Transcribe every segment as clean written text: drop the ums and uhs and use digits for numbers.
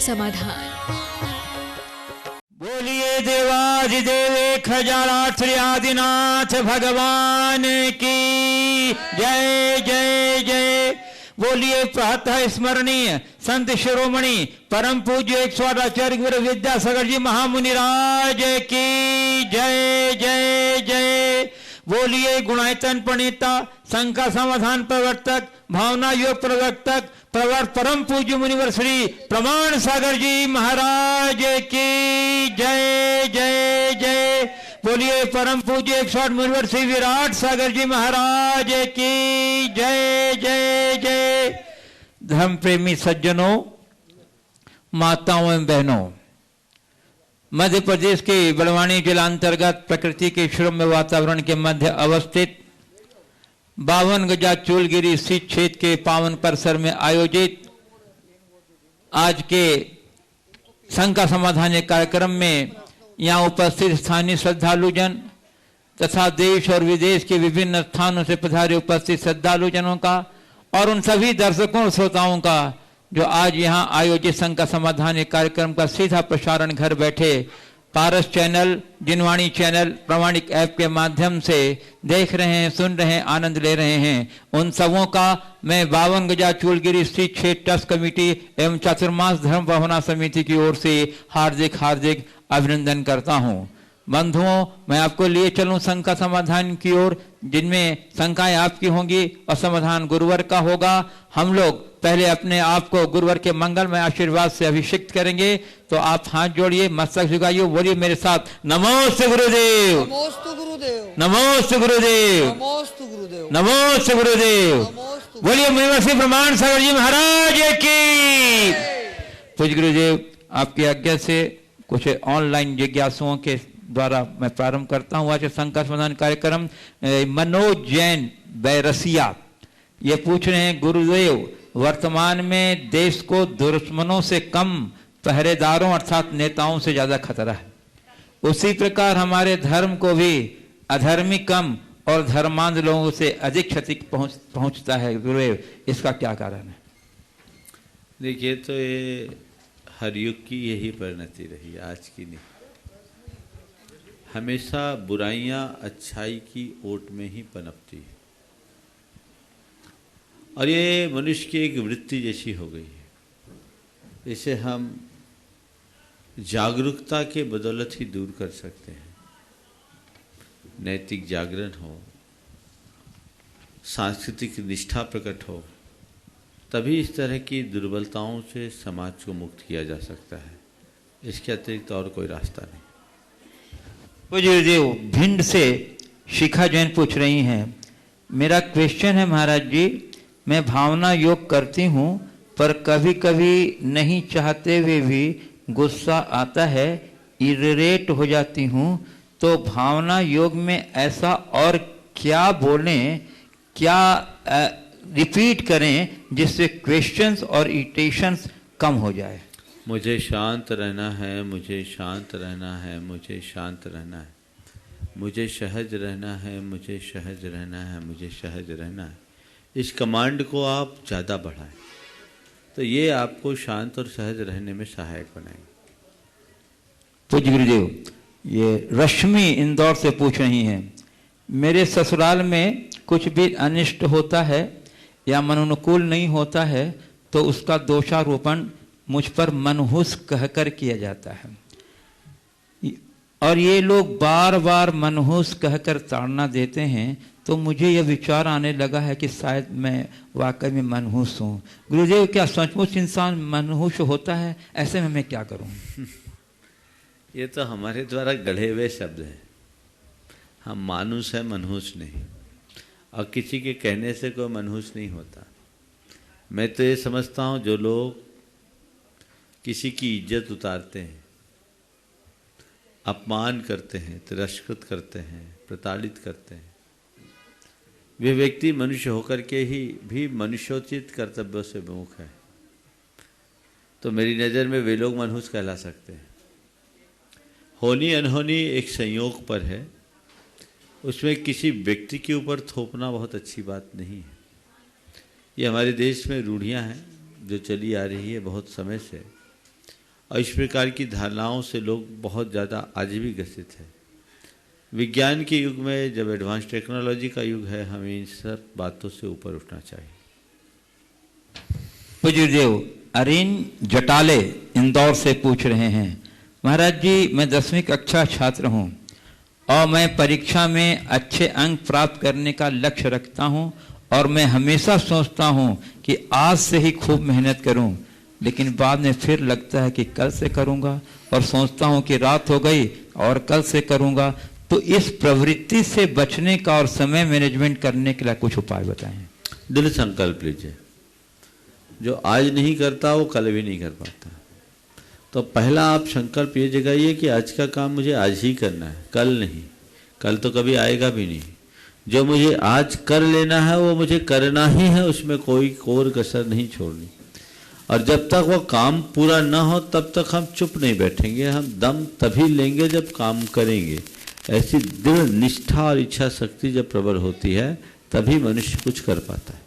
समाधान। बोलिए देवाधिदेव खजानाथ श्री आदिनाथ भगवान की जय जय जय। बोलिए प्रातः स्मरणीय संत शिरोमणि परम पूज्य 108 आचार्य गुरु विद्यासागर जी महामुनिराज की जय जय जय। बोलिए गुणायतन प्रणेता शंका समाधान प्रवर्तक भावना योग प्रवर्तक परम पूज्य मुनिवर श्री प्रमाण सागर जी महाराज की जय जय जय। बोलिए परम पूज्य 108 मुनिवर श्री विराट सागर जी महाराज की जय जय जय। धर्म प्रेमी सज्जनों, माताओं एवं बहनों, मध्य प्रदेश के बड़वानी जिला अंतर्गत प्रकृति के श्रम्य वातावरण के मध्य अवस्थित 52 गजा चूलगिरी स्थित क्षेत्र के पावन परिसर में आयोजित आज के शंका समाधान कार्यक्रम में यहाँ उपस्थित स्थानीय श्रद्धालुजन तथा देश और विदेश के विभिन्न स्थानों से पधारे उपस्थित श्रद्धालुजनों का और उन सभी दर्शकों और श्रोताओं का जो आज यहाँ आयोजित शंका समाधान कार्यक्रम का सीधा प्रसारण घर बैठे पारस चैनल, जिनवाणी चैनल, प्रामाणिक ऐप के माध्यम से देख रहे हैं, सुन रहे हैं, आनंद ले रहे हैं, उन सबों का मैं 52 गजा चूलगिरी स्थित क्षेत्र ट्रस्ट कमेटी एवं चातुर्मास धर्म भावना समिति की ओर से हार्दिक हार्दिक अभिनंदन करता हूं। बंधुओं, मैं आपको लिए चलूं शंका समाधान की ओर, जिनमें शंकाएं आपकी होंगी और समाधान गुरुवर का होगा। हम लोग पहले अपने आप को गुरुवर के मंगलमय आशीर्वाद से अभिषिक्त करेंगे, तो आप हाथ जोड़िए, मस्तक झुकाइए, बोलिए मेरे साथ, नमोस्तु गुरुदेव, नमोस्तु गुरुदेव, नमोस्तु गुरुदेव, नमोस्तु गुरुदेव, नमोस्तु गुरुदेव। बोलिए मुनिवर श्री प्रमाण सागर जी महाराज की। पूज्य गुरुदेव, आपकी आज्ञा से कुछ ऑनलाइन जिज्ञासुओं के द्वारा मैं प्रारंभ करता हूँ आज शंका समाधान कार्यक्रम। मनोज जैन बैरसिया ये पूछ रहे हैं, गुरुदेव वर्तमान में देश को दुश्मनों से कम पहरेदारों अर्थात नेताओं से ज्यादा खतरा है, उसी प्रकार हमारे धर्म को भी अधर्मी कम और धर्मांध लोगों से अधिक क्षति पहुंचता है। गुरुदेव, इसका क्या कारण है? देखिए, तो ये हर युग की यही परिणति रही, आज की नहीं। हमेशा बुराइयां अच्छाई की ओट में ही पनपती है और ये मनुष्य की एक वृत्ति जैसी हो गई है। इसे हम जागरूकता के बदौलत ही दूर कर सकते हैं। नैतिक जागरण हो, सांस्कृतिक निष्ठा प्रकट हो, तभी इस तरह की दुर्बलताओं से समाज को मुक्त किया जा सकता है। इसके अतिरिक्त और कोई रास्ता नहीं। गुरुदेव, भिंड से शिखा जैन पूछ रही हैं, मेरा क्वेश्चन है महाराज जी, मैं भावना योग करती हूँ पर कभी कभी नहीं चाहते हुए भी गुस्सा आता है, इरिटेट हो जाती हूँ, तो भावना योग में ऐसा और क्या बोलें, क्या रिपीट करें जिससे क्वेश्चंस और इरिटेशंस कम हो जाए? मुझे शांत रहना है, मुझे शांत रहना है, मुझे शांत रहना है, मुझे सहज रहना है, मुझे सहज रहना है, मुझे सहज रहना है। इस कमांड को आप ज़्यादा बढ़ाएं तो ये आपको शांत और सहज रहने में सहायक बनाएंगे। पूज्य गुरुदेव, ये रश्मि इंदौर से पूछ रही हैं, मेरे ससुराल में कुछ भी अनिष्ट होता है या मनोनुकूल नहीं होता है तो उसका दोषारोपण मुझ पर मनहूस कहकर किया जाता है और ये लोग बार बार मनहूस कहकर ताड़ना देते हैं, तो मुझे यह विचार आने लगा है कि शायद मैं वाकई में मनहूस हूँ। गुरुदेव, क्या सचमुच इंसान मनहूस होता है? ऐसे में मैं क्या करूँ? ये तो हमारे द्वारा गढ़े हुए शब्द हैं। हम मानुस है, मनहूस नहीं, और किसी के कहने से कोई मनहूस नहीं होता। मैं तो ये समझता हूँ, जो लोग किसी की इज्जत उतारते हैं, अपमान करते हैं, तिरस्कृत करते हैं, प्रताड़ित करते हैं, वे व्यक्ति मनुष्य होकर के ही भी मनुष्योचित कर्तव्यों से विमुख है। तो मेरी नज़र में वे लोग मनहूस कहला सकते हैं। होनी अनहोनी एक संयोग पर है, उसमें किसी व्यक्ति के ऊपर थोपना बहुत अच्छी बात नहीं है। ये हमारे देश में रूढ़ियाँ हैं जो चली आ रही है बहुत समय से, और इस प्रकार की धारणाओं से लोग बहुत ज़्यादा आज भी ग्रसित है। विज्ञान के युग में, जब एडवांस टेक्नोलॉजी का युग है, हमें इन सब बातों से ऊपर उठना चाहिए। पूज्य देव अरिन जटाले इंदौर से पूछ रहे हैं, महाराज जी मैं 10वीं कक्षा छात्र हूँ और मैं परीक्षा में अच्छे अंक प्राप्त करने का लक्ष्य रखता हूँ और मैं हमेशा सोचता हूँ कि आज से ही खूब मेहनत करूँ, लेकिन बाद में फिर लगता है कि कल से करूँगा और सोचता हूँ कि रात हो गई और कल से करूँगा। तो इस प्रवृत्ति से बचने का और समय मैनेजमेंट करने के लिए कुछ उपाय बताएं। दृढ़ संकल्प लीजिए। जो आज नहीं करता वो कल भी नहीं कर पाता। तो पहला आप संकल्प ये जगाइए कि आज का काम मुझे आज ही करना है, कल नहीं। कल तो कभी आएगा भी नहीं। जो मुझे आज कर लेना है वो मुझे करना ही है, उसमें कोई कोर कसर नहीं छोड़नी। और जब तक वो काम पूरा ना हो तब तक हम चुप नहीं बैठेंगे। हम दम तभी लेंगे जब काम करेंगे। ऐसी दृढ़ निष्ठा और इच्छा शक्ति जब प्रबल होती है तभी मनुष्य कुछ कर पाता है।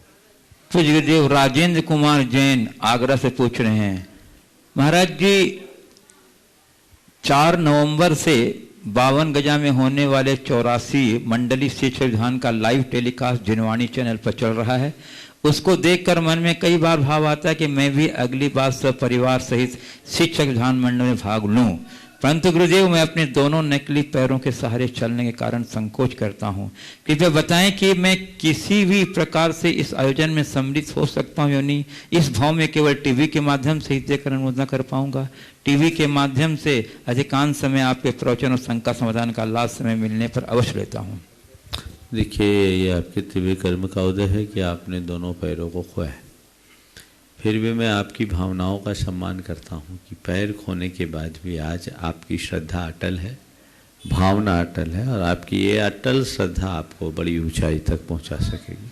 पूज्य देव राजेंद्र कुमार जैन आगरा से पूछ रहे हैं, महाराज जी 4 नवंबर से 52 गजा में होने वाले 84 मंडली शिक्षक विधान का लाइव टेलीकास्ट जिनवाणी चैनल पर चल रहा है। उसको देखकर मन में कई बार भाव आता है कि मैं भी अगली बार सब परिवार सहित शिक्षक विधान मंडल में भाग लूं, परंतु गुरुदेव मैं अपने दोनों नकली पैरों के सहारे चलने के कारण संकोच करता हूं। कृपया बताएं कि मैं किसी भी प्रकार से इस आयोजन में सम्मिलित हो सकता हूं या नहीं। इस भाव में केवल टीवी के माध्यम से ही देखकर अनुमोदन कर पाऊंगा। टीवी के माध्यम से अधिकांश समय आपके प्रवचन और शंका समाधान का लाभ समय मिलने पर अवश्य लेता हूँ। देखिए, ये आपके दिव्य कर्म का उदय है कि आपने दोनों पैरों को खोया है। फिर भी मैं आपकी भावनाओं का सम्मान करता हूँ कि पैर खोने के बाद भी आज आपकी श्रद्धा अटल है, भावना अटल है और आपकी ये अटल श्रद्धा आपको बड़ी ऊंचाई तक पहुँचा सकेगी।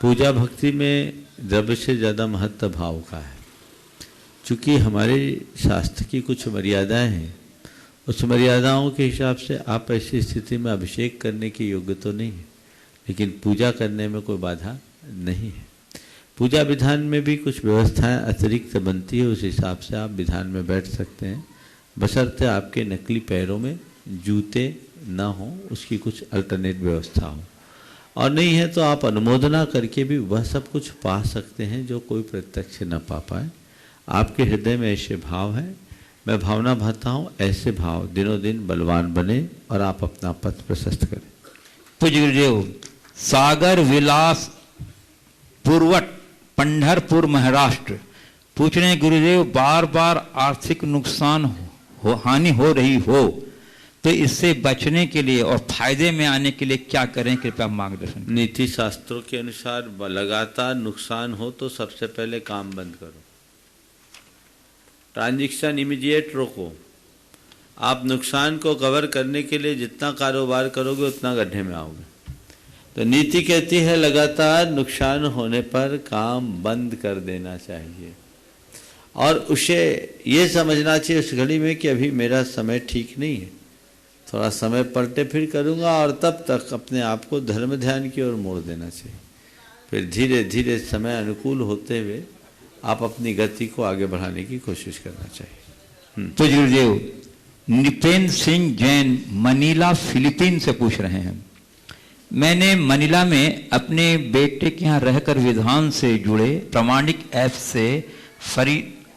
पूजा भक्ति में द्रव्य से ज़्यादा महत्व भाव का है। चूँकि हमारे शास्त्र की कुछ मर्यादाएं हैं, उस मर्यादाओं के हिसाब से आप ऐसी स्थिति में अभिषेक करने के योग्य तो नहीं है, लेकिन पूजा करने में कोई बाधा नहीं है। पूजा विधान में भी कुछ व्यवस्थाएं अतिरिक्त बनती है, उस हिसाब से आप विधान में बैठ सकते हैं, बशर्ते आपके नकली पैरों में जूते ना हो, उसकी कुछ अल्टरनेट व्यवस्था हो। और नहीं है तो आप अनुमोदना करके भी वह सब कुछ पा सकते हैं जो कोई प्रत्यक्ष न पा पाए। आपके हृदय में ऐसे भाव हैं, मैं भावना भरता हूँ ऐसे भाव दिनों दिन बलवान बने और आप अपना पथ प्रशस्त करें। पूज्य गुरुदेव सागर विलास पूर्वट पंढरपुर महाराष्ट्र पूछ रहे हैं, गुरुदेव बार बार आर्थिक नुकसान हानि हो रही हो तो इससे बचने के लिए और फायदे में आने के लिए क्या करें, कृपया मार्गदर्शन। नीति शास्त्रों के अनुसार लगातार नुकसान हो तो सबसे पहले काम बंद करो, ट्रांजैक्शन इमीडिएट रोको। आप नुकसान को कवर करने के लिए जितना कारोबार करोगे उतना गड्ढे में आओगे। तो नीति कहती है लगातार नुकसान होने पर काम बंद कर देना चाहिए और उसे ये समझना चाहिए उस घड़ी में कि अभी मेरा समय ठीक नहीं है, थोड़ा समय पलटे फिर करूँगा, और तब तक अपने आप को धर्म ध्यान की ओर मोड़ देना चाहिए। फिर धीरे धीरे समय अनुकूल होते हुए आप अपनी गति को आगे बढ़ाने की कोशिश करना चाहिए। तो गुरुदेव निपेंद्र सिंह जैन मनीला फिलीपीन से पूछ रहे हैं, मैंने मनीला में अपने बेटे के यहाँ रहकर विधान से जुड़े प्रामाणिक ऐप से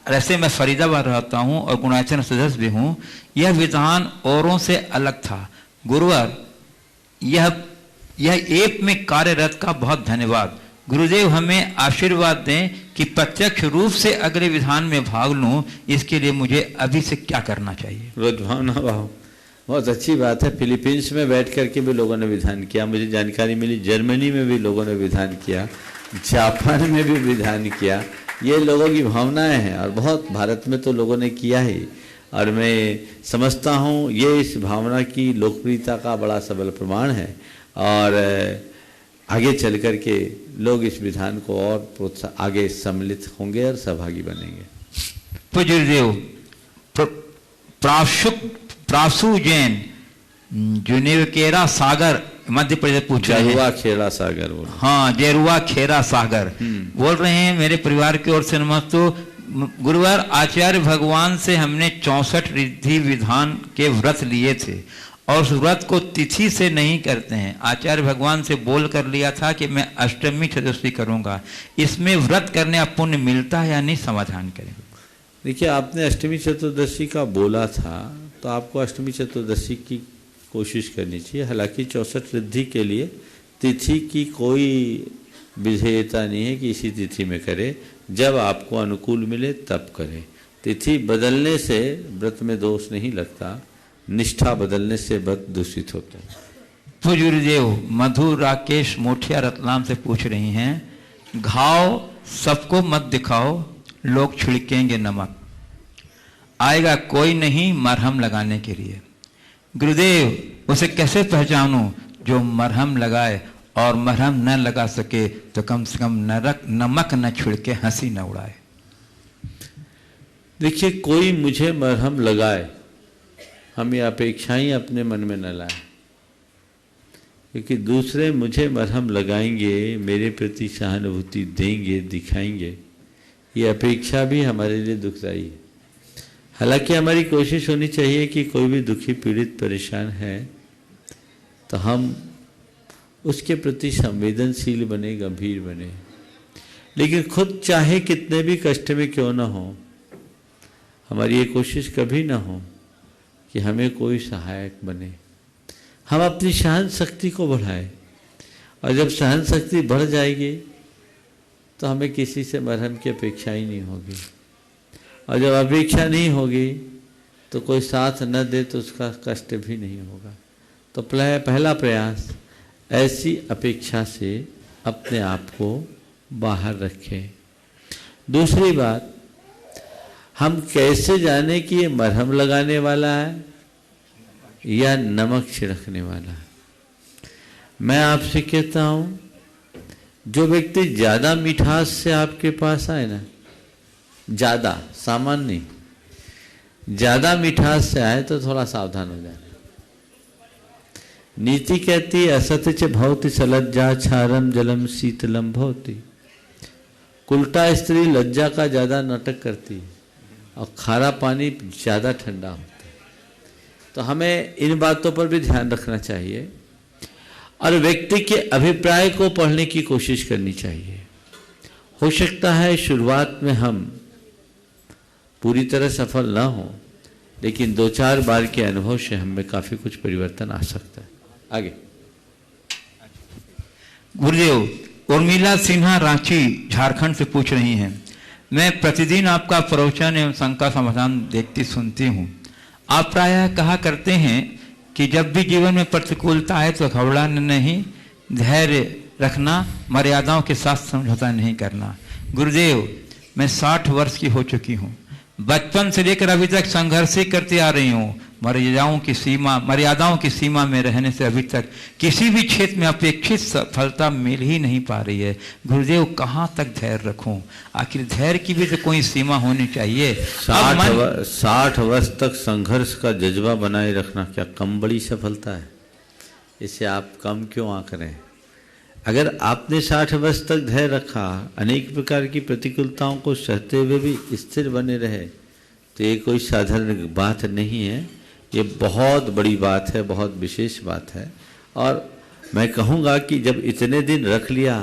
ऐसे मैं फरीदाबाद रहता हूँ और गुणाचरण सदस्य भी हूँ। यह विधान औरों से अलग था। गुरुवर यह ऐप में कार्यरत का बहुत धन्यवाद। गुरुदेव हमें आशीर्वाद दें कि प्रत्यक्ष रूप से अगले विधान में भाग लूं, इसके लिए मुझे अभी से क्या करना चाहिए। भावना भाव बहुत अच्छी बात है। फिलीपींस में बैठ करके भी लोगों ने विधान किया, मुझे जानकारी मिली जर्मनी में भी लोगों ने विधान किया, जापान में भी विधान किया। ये लोगों की भावनाएं हैं और बहुत भारत में तो लोगों ने किया ही, और मैं समझता हूँ ये इस भावना की लोकप्रियता का बड़ा सबल प्रमाण है और आगे चल कर के लोग इस विधान को और आगे सम्मिलित होंगे और सहभागी बनेंगे। पूज्य गुरुदेव प्रासु जैन जुनेवकेरा सागर मध्य प्रदेश पूछ रहे हैं। जेरुआ खेड़ा सागर बोल। हाँ, जेरुआ खेरा सागर बोल रहे हैं, मेरे परिवार की ओर से नमस्ते। गुरुवार आचार्य भगवान से हमने 64 रिद्धि विधान के व्रत लिए थे और उस व्रत को तिथि से नहीं करते हैं। आचार्य भगवान से बोल कर लिया था कि मैं अष्टमी चतुर्दशी करूंगा। इसमें व्रत करने का पुण्य मिलता है या नहीं, समाधान करें। देखिए, आपने अष्टमी चतुर्दशी का बोला था तो आपको अष्टमी चतुर्दशी की कोशिश करनी चाहिए। हालांकि 64 रिद्धि के लिए तिथि की कोई विधेयता नहीं है कि इसी तिथि में करें, जब आपको अनुकूल मिले तब करें। तिथि बदलने से व्रत में दोष नहीं लगता, निष्ठा बदलने से व्रत दूषित होता है। पूज्य गुरुदेव, मधु राकेश मोठिया रतलाम से पूछ रही हैं, घाव सबको मत दिखाओ, लोग छिड़केंगे नमक, आएगा कोई नहीं मरहम लगाने के लिए। गुरुदेव, उसे कैसे पहचानूं जो मरहम लगाए और मरहम न लगा सके तो कम से कम नमक न छिड़के हंसी न उड़ाए। देखिए, कोई मुझे मरहम लगाए, हम ये अपेक्षाएं अपने मन में न लाएं, क्योंकि दूसरे मुझे मरहम लगाएंगे, मेरे प्रति सहानुभूति देंगे, दिखाएंगे, ये अपेक्षा भी हमारे लिए दुखदायी है। हालांकि हमारी कोशिश होनी चाहिए कि कोई भी दुखी पीड़ित परेशान है तो हम उसके प्रति संवेदनशील बने, गंभीर बने, लेकिन खुद चाहे कितने भी कष्ट में क्यों ना हो, हमारी ये कोशिश कभी ना हो कि हमें कोई सहायक बने। हम अपनी सहन शक्ति को बढ़ाएं, और जब सहन शक्ति बढ़ जाएगी तो हमें किसी से मरहम की अपेक्षा ही नहीं होगी, और जब अपेक्षा नहीं होगी तो कोई साथ न दे तो उसका कष्ट भी नहीं होगा। तो पहला प्रयास, ऐसी अपेक्षा से अपने आप को बाहर रखें। दूसरी बात, हम कैसे जाने कि ये मरहम लगाने वाला है या नमक छिड़कने वाला है। मैं आपसे कहता हूँ, जो व्यक्ति ज़्यादा मिठास से आपके पास आए ना, ज़्यादा, सामान्य नहीं, ज़्यादा मिठास से आए तो थोड़ा सावधान हो जाए। नीति कहती है, असत्य च भवति सलज्जा क्षारम जलम शीतलम भवति। उल्टा स्त्री लज्जा का ज़्यादा नाटक करती है और खारा पानी ज़्यादा ठंडा होता है। तो हमें इन बातों पर भी ध्यान रखना चाहिए और व्यक्ति के अभिप्राय को पढ़ने की कोशिश करनी चाहिए। हो सकता है शुरुआत में हम पूरी तरह सफल ना हो, लेकिन 2-4 बार के अनुभव से हमें काफ़ी कुछ परिवर्तन आ सकता है। आगे। गुरुदेव, उर्मिला सिन्हा रांची झारखंड से पूछ रही हैं, मैं प्रतिदिन आपका प्रवचन एवं शंका समाधान देखती सुनती हूँ। आप प्रायः कहा करते हैं कि जब भी जीवन में प्रतिकूलता आए तो घबराना नहीं, धैर्य रखना, मर्यादाओं के साथ समझौता नहीं करना। गुरुदेव, मैं 60 वर्ष की हो चुकी हूँ, बचपन से लेकर अभी तक संघर्ष ही करती आ रही हूँ। मर्यादाओं की सीमा में रहने से अभी तक किसी भी क्षेत्र में अपेक्षित सफलता मिल ही नहीं पा रही है। गुरुदेव, कहाँ तक धैर्य रखूं? आखिर धैर्य की भी तो कोई सीमा होनी चाहिए। 60 वर्ष तक संघर्ष का जज्बा बनाए रखना क्या कम बड़ी सफलता है? इसे आप कम क्यों आंक रहे हैं? अगर आपने 60 वर्ष तक धैर्य रखा, अनेक प्रकार की प्रतिकूलताओं को सहते हुए भी स्थिर बने रहे, तो ये कोई साधारण बात नहीं है, ये बहुत बड़ी बात है, बहुत विशेष बात है। और मैं कहूँगा कि जब इतने दिन रख लिया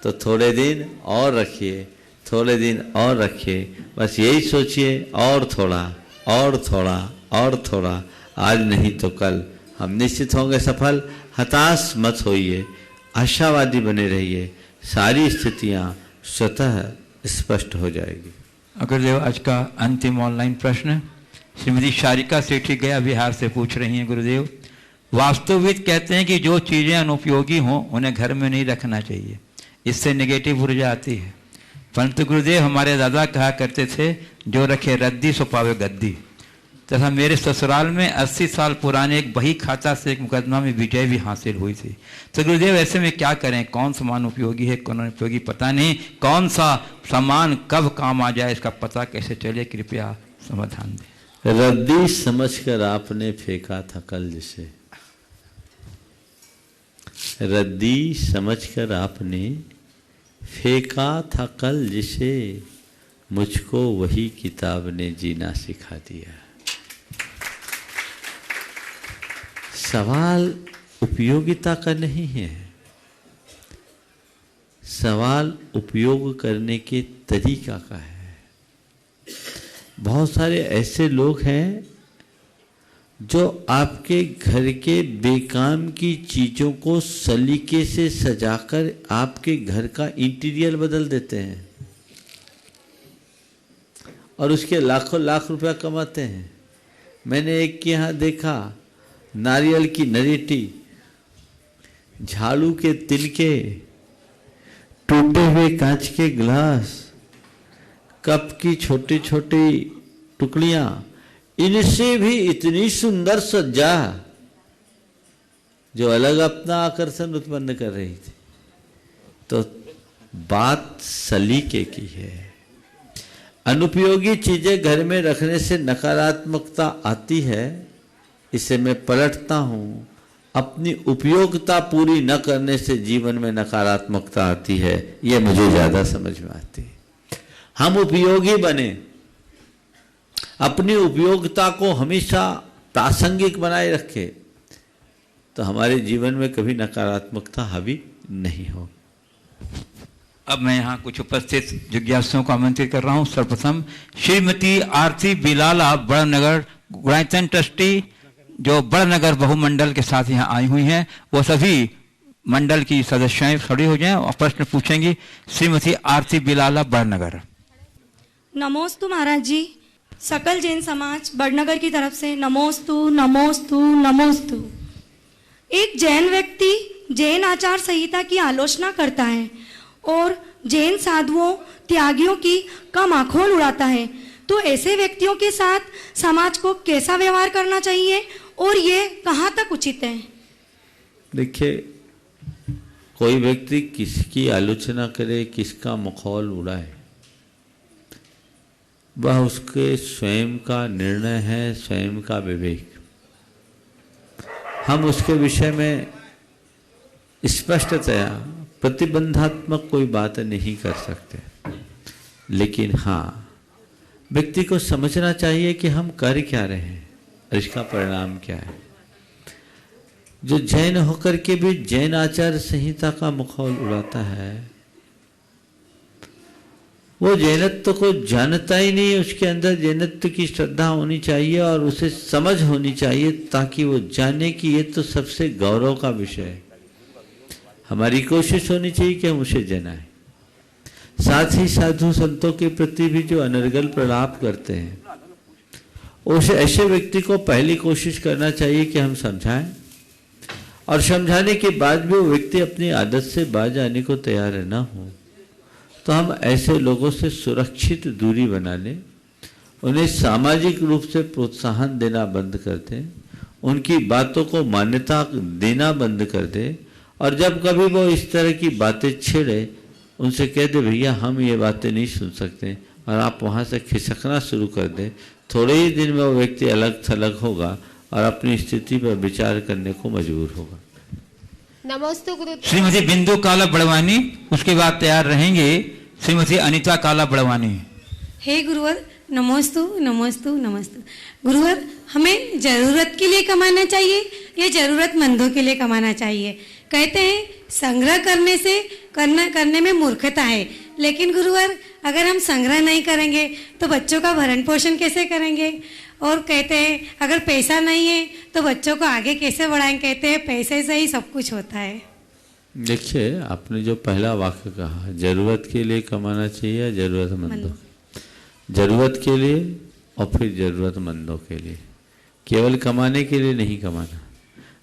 तो थोड़े दिन और रखिए, थोड़े दिन और रखिए, बस यही सोचिए, और थोड़ा और थोड़ा और थोड़ा, आज नहीं तो कल हम निश्चित होंगे सफल। हताश मत होइए, आशावादी बने रहिए, सारी स्थितियाँ स्वतः स्पष्ट हो जाएगी। गुरुदेव, आज का अंतिम ऑनलाइन प्रश्न श्रीमती शारिका सेठी गया बिहार से पूछ रही हैं। गुरुदेव, वास्तुविद कहते हैं कि जो चीज़ें अनुपयोगी हों उन्हें घर में नहीं रखना चाहिए, इससे नेगेटिव ऊर्जा आती है। परंतु गुरुदेव, हमारे दादा कहा करते थे, जो रखे रद्दी सो पावे गद्दी। तथा मेरे ससुराल में 80 साल पुराने एक बही खाता से एक मुकदमा में विजय भी हासिल हुई थी। तो गुरुदेव, ऐसे में क्या करें? कौन सामान उपयोगी है, कौन उपयोगी पता नहीं, कौन सा सामान कब काम आ जाए इसका पता कैसे चले? कृपया समाधान दें। रद्दी समझकर आपने फेंका था कल जिसे, रद्दी समझकर आपने फेंका था कल जिसे, मुझको वही किताब ने जीना सिखा दिया। सवाल उपयोगिता का नहीं है, सवाल उपयोग करने के तरीका का है। बहुत सारे ऐसे लोग हैं जो आपके घर के बेकाम की चीज़ों को सलीके से सजाकर आपके घर का इंटीरियर बदल देते हैं और उसके लाखों लाख रुपया कमाते हैं। मैंने एक के यहाँ देखा, नारियल की नरेटी, झाड़ू के तिनके, टूटे हुए कांच के गिलास, कप की छोटी छोटी टुकड़ियां, इनसे भी इतनी सुंदर सज्जा जो अलग अपना आकर्षण उत्पन्न कर रही थी। तो बात सलीके की है। अनुपयोगी चीजें घर में रखने से नकारात्मकता आती है, इसे मैं पलटता हूं। अपनी उपयोगिता पूरी न करने से जीवन में नकारात्मकता आती है, यह मुझे ज्यादा समझ में आती है। हम उपयोगी बने, अपनी उपयोगिता को हमेशा प्रासंगिक बनाए रखे, तो हमारे जीवन में कभी नकारात्मकता हावी नहीं हो। अब मैं यहाँ कुछ उपस्थित जिज्ञासुओं को आमंत्रित कर रहा हूँ। सर्वप्रथम श्रीमती आरती बिलाला, बड़नगर गुणायतन ट्रस्टी, जो बड़नगर बहुमंडल के साथ यहाँ आई हुई हैं, वो सभी मंडल की सदस्याएं खड़ी हो जाएं और प्रश्न पूछेंगी। श्रीमती आरती बिलाला, बड़नगर। नमोस्तु महाराज जी, सकल जैन समाज बड़नगर की तरफ से नमोस्तु नमोस्तु नमोस्तु। एक जैन व्यक्ति जैन आचार संहिता की आलोचना करता है और जैन साधुओं त्यागियों की कम आंखों उड़ाता है, तो ऐसे व्यक्तियों के साथ समाज को कैसा व्यवहार करना चाहिए और ये कहाँ तक उचित है? देखिए, कोई व्यक्ति किसकी आलोचना करे, किसका मखौल उड़ाए, वह उसके स्वयं का निर्णय है, स्वयं का विवेक। हम उसके विषय में स्पष्टतया प्रतिबंधात्मक कोई बात नहीं कर सकते, लेकिन हाँ, व्यक्ति को समझना चाहिए कि हम कर क्या रहे हैं और इसका परिणाम क्या है। जो जैन होकर के भी जैन आचार संहिता का मखौल उड़ाता है, वो जैनत्व को जानता ही नहीं। उसके अंदर जैनत्व की श्रद्धा होनी चाहिए और उसे समझ होनी चाहिए, ताकि वो जाने कि ये तो सबसे गौरव का विषय है। हमारी कोशिश होनी चाहिए कि हम उसे जनाएं। साथ ही साधु संतों के प्रति भी जो अनर्गल प्रलाप करते हैं, उसे ऐसे व्यक्ति को पहली कोशिश करना चाहिए कि हम समझाएं, और समझाने के बाद भी वो व्यक्ति अपनी आदत से बाज आने को तैयार न हो, तो हम ऐसे लोगों से सुरक्षित दूरी बना लें, उन्हें सामाजिक रूप से प्रोत्साहन देना बंद कर दें, उनकी बातों को मान्यता देना बंद कर दें, और जब कभी वो इस तरह की बातें छेड़े, उनसे कह दे भैया हम ये बातें नहीं सुन सकते, और आप वहाँ से खिसकना शुरू कर दें। थोड़े ही दिन में वो व्यक्ति अलग थलग होगा और अपनी स्थिति पर विचार करने को मजबूर होगा। नमस्ते गुरु। श्रीमती बिंदु काला बड़वानी, उसके बाद तैयार रहेंगे श्रीमती अनीता काला बड़वानी। हे गुरुवर, नमोस्तु नमोस्तु नमोस्तु। गुरुवर, हमें जरूरत के लिए कमाना चाहिए या जरूरतमंदों के लिए कमाना चाहिए? कहते हैं संग्रह करने में मूर्खता है, लेकिन गुरुवर अगर हम संग्रह नहीं करेंगे तो बच्चों का भरण पोषण कैसे करेंगे? और कहते हैं अगर पैसा नहीं है तो बच्चों को आगे कैसे बढ़ाएंगे? कहते हैं पैसे से ही सब कुछ होता है। देखिए, आपने जो पहला वाक्य कहा, जरूरत के लिए कमाना चाहिए या जरूरतमंदों? जरूरत के लिए और फिर जरूरतमंदों के लिए। केवल कमाने के लिए नहीं कमाना,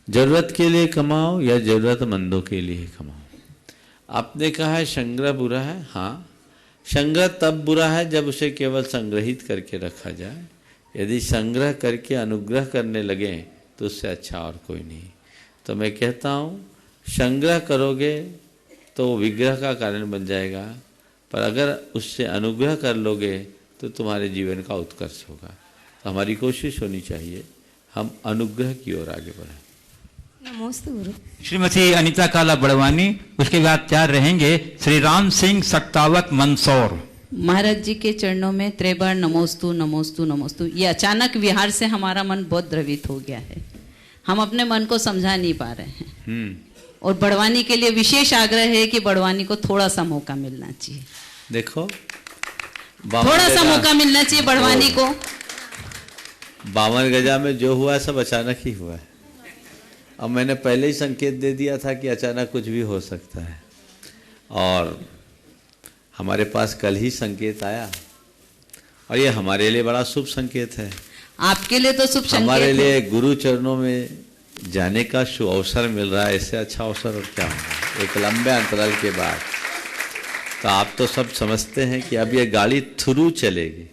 जरूरत के लिए कमाओ या जरूरतमंदों के लिए कमाओ। आपने कहा है संग्रह बुरा है। हाँ, संग्रह तब बुरा है जब उसे केवल संग्रहित करके रखा जाए। यदि संग्रह करके अनुग्रह करने लगे तो उससे अच्छा और कोई नहीं। तो मैं कहता हूँ, संग्रह करोगे तो विग्रह का कारण बन जाएगा, पर अगर उससे अनुग्रह कर लोगे तो तुम्हारे जीवन का उत्कर्ष होगा। तो हमारी कोशिश होनी चाहिए हम अनुग्रह की ओर आगे बढ़ें। नमस्ते गुरु। श्रीमती अनीता काला बड़वानी, उसके बाद तैयार रहेंगे श्री राम सिंह सक्तावत मंदसौर। महाराज जी के चरणों में त्रिबार नमोस्तु नमोस्तु नमोस्तु। ये अचानक विहार से हमारा मन बहुत द्रवित हो गया है, हम अपने मन को समझा नहीं पा रहे हैं। और बड़वानी के लिए विशेष आग्रह है कि बड़वानी को थोड़ा सा मौका मिलना चाहिए। देखो थोड़ा सा मौका मिलना चाहिए बड़वानी को। 52 गजा में जो हुआ सब अचानक ही हुआ है। अब मैंने पहले ही संकेत दे दिया था कि अचानक कुछ भी हो सकता है, और हमारे पास कल ही संकेत आया, और ये हमारे लिए बड़ा शुभ संकेत है। आपके लिए तो शुभ संकेत हमारे है। लिए गुरु चरणों में जाने का शुभ अवसर मिल रहा है। इससे अच्छा अवसर और क्या होगा एक लंबे अंतराल के बाद। तो आप तो सब समझते हैं कि अब ये गाड़ी थ्रू चलेगी,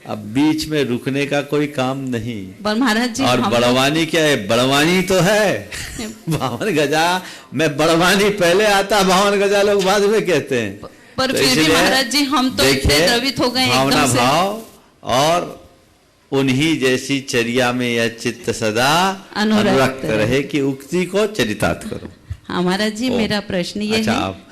अब बीच में रुकने का कोई काम नहीं। पर महाराज जी और बड़वानी क्या है? बड़वानी तो है 52 गजा में बड़वानी पहले आता, 52 गजा लोग बाद में कहते हैं। पर तो फिर भी इसलिए महाराज जी हम तो इतने द्रवित हो गए भावना एकदम से। भाव और उन्हीं जैसी चर्या में यह चित्त सदा अनुरक्त रहे कि उक्ति को चरितार्थ करो। हाँ महाराज जी, मेरा प्रश्न ये अच्छा, है। आप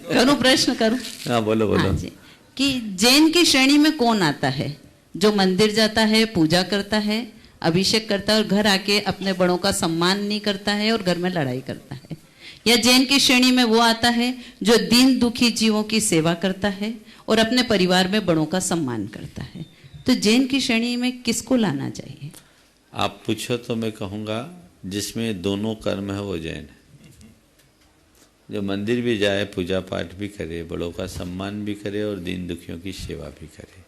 करूं प्रश्न करूं? हाँ बोलो बोलो। हाँ जी, कि जैन की श्रेणी में कौन आता है जो मंदिर जाता है, पूजा करता है, अभिषेक करता है और घर आके अपने बड़ों का सम्मान नहीं करता है और घर में लड़ाई करता है? या जैन की श्रेणी में वो आता है जो दीन दुखी जीवों की सेवा करता है और अपने परिवार में बड़ों का सम्मान करता है? तो जैन की श्रेणी में किसको लाना चाहिए? आप पूछो तो मैं कहूँगा जिसमें दोनों कर्म है वो जैन है। जो मंदिर भी जाए, पूजा पाठ भी करे, बड़ों का सम्मान भी करे और दीन दुखियों की सेवा भी करे,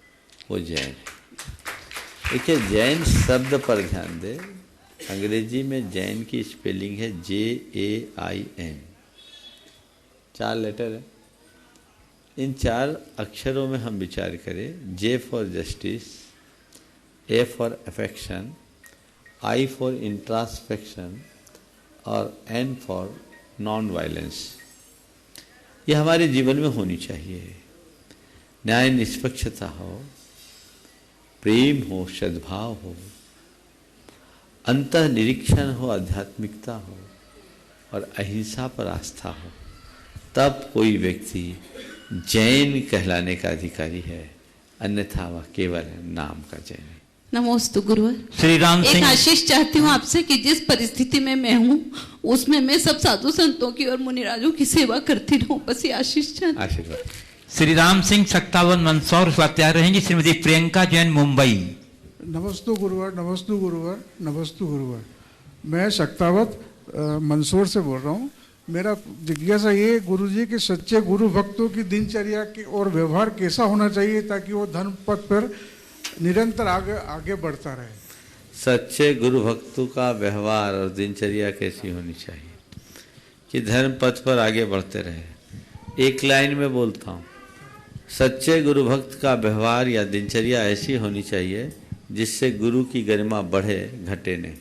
वो जैन है। देखिए, जैन शब्द पर ध्यान दे। अंग्रेजी में जैन की स्पेलिंग है JAIN, 4 लेटर है। इन 4 अक्षरों में हम विचार करें। J for justice, A for affection, I for introspection और N फॉर नॉन वायलेंस। ये हमारे जीवन में होनी चाहिए। न्याय निष्पक्षता हो, प्रेम हो, सद्भाव हो, अंतः निरीक्षण हो, आध्यात्मिकता हो और अहिंसा पर आस्था हो, तब कोई व्यक्ति जैन कहलाने का अधिकारी है। अन्यथा वह केवल नाम का जैन है। नमोस्तु गुरुवर। श्री राम एक सिंह। आशीष चाहती हूँ आपसे कि जिस परिस्थिति में मैं हूँ उसमें मैं सब साधु संतों की और मुनिराजों की सेवा करती रहूँ, बस ये आशीष चाहती। आशीर्वाद। श्री राम सिंह 57 मंदसौर से तैयार रहेंगी श्रीमती प्रियंका जैन मुंबई। नमस्तु गुरुवर, नमस्तु गुरुवर, नमस्तु गुरुवर। मैं शक्तावत मंदसौर से बोल रहा हूँ। मेरा जिज्ञासा ये गुरुजी के सच्चे गुरु भक्तों की दिनचर्या की और व्यवहार कैसा होना चाहिए ताकि वो धर्म पथ पर निरंतर आगे बढ़ता रहे। सच्चे गुरु भक्तों का व्यवहार और दिनचर्या कैसी होनी चाहिए कि धर्म पथ पर आगे बढ़ते रहे। एक लाइन में बोलता हूँ, सच्चे गुरु भक्त का व्यवहार या दिनचर्या ऐसी होनी चाहिए जिससे गुरु की गरिमा बढ़े, घटे नहीं।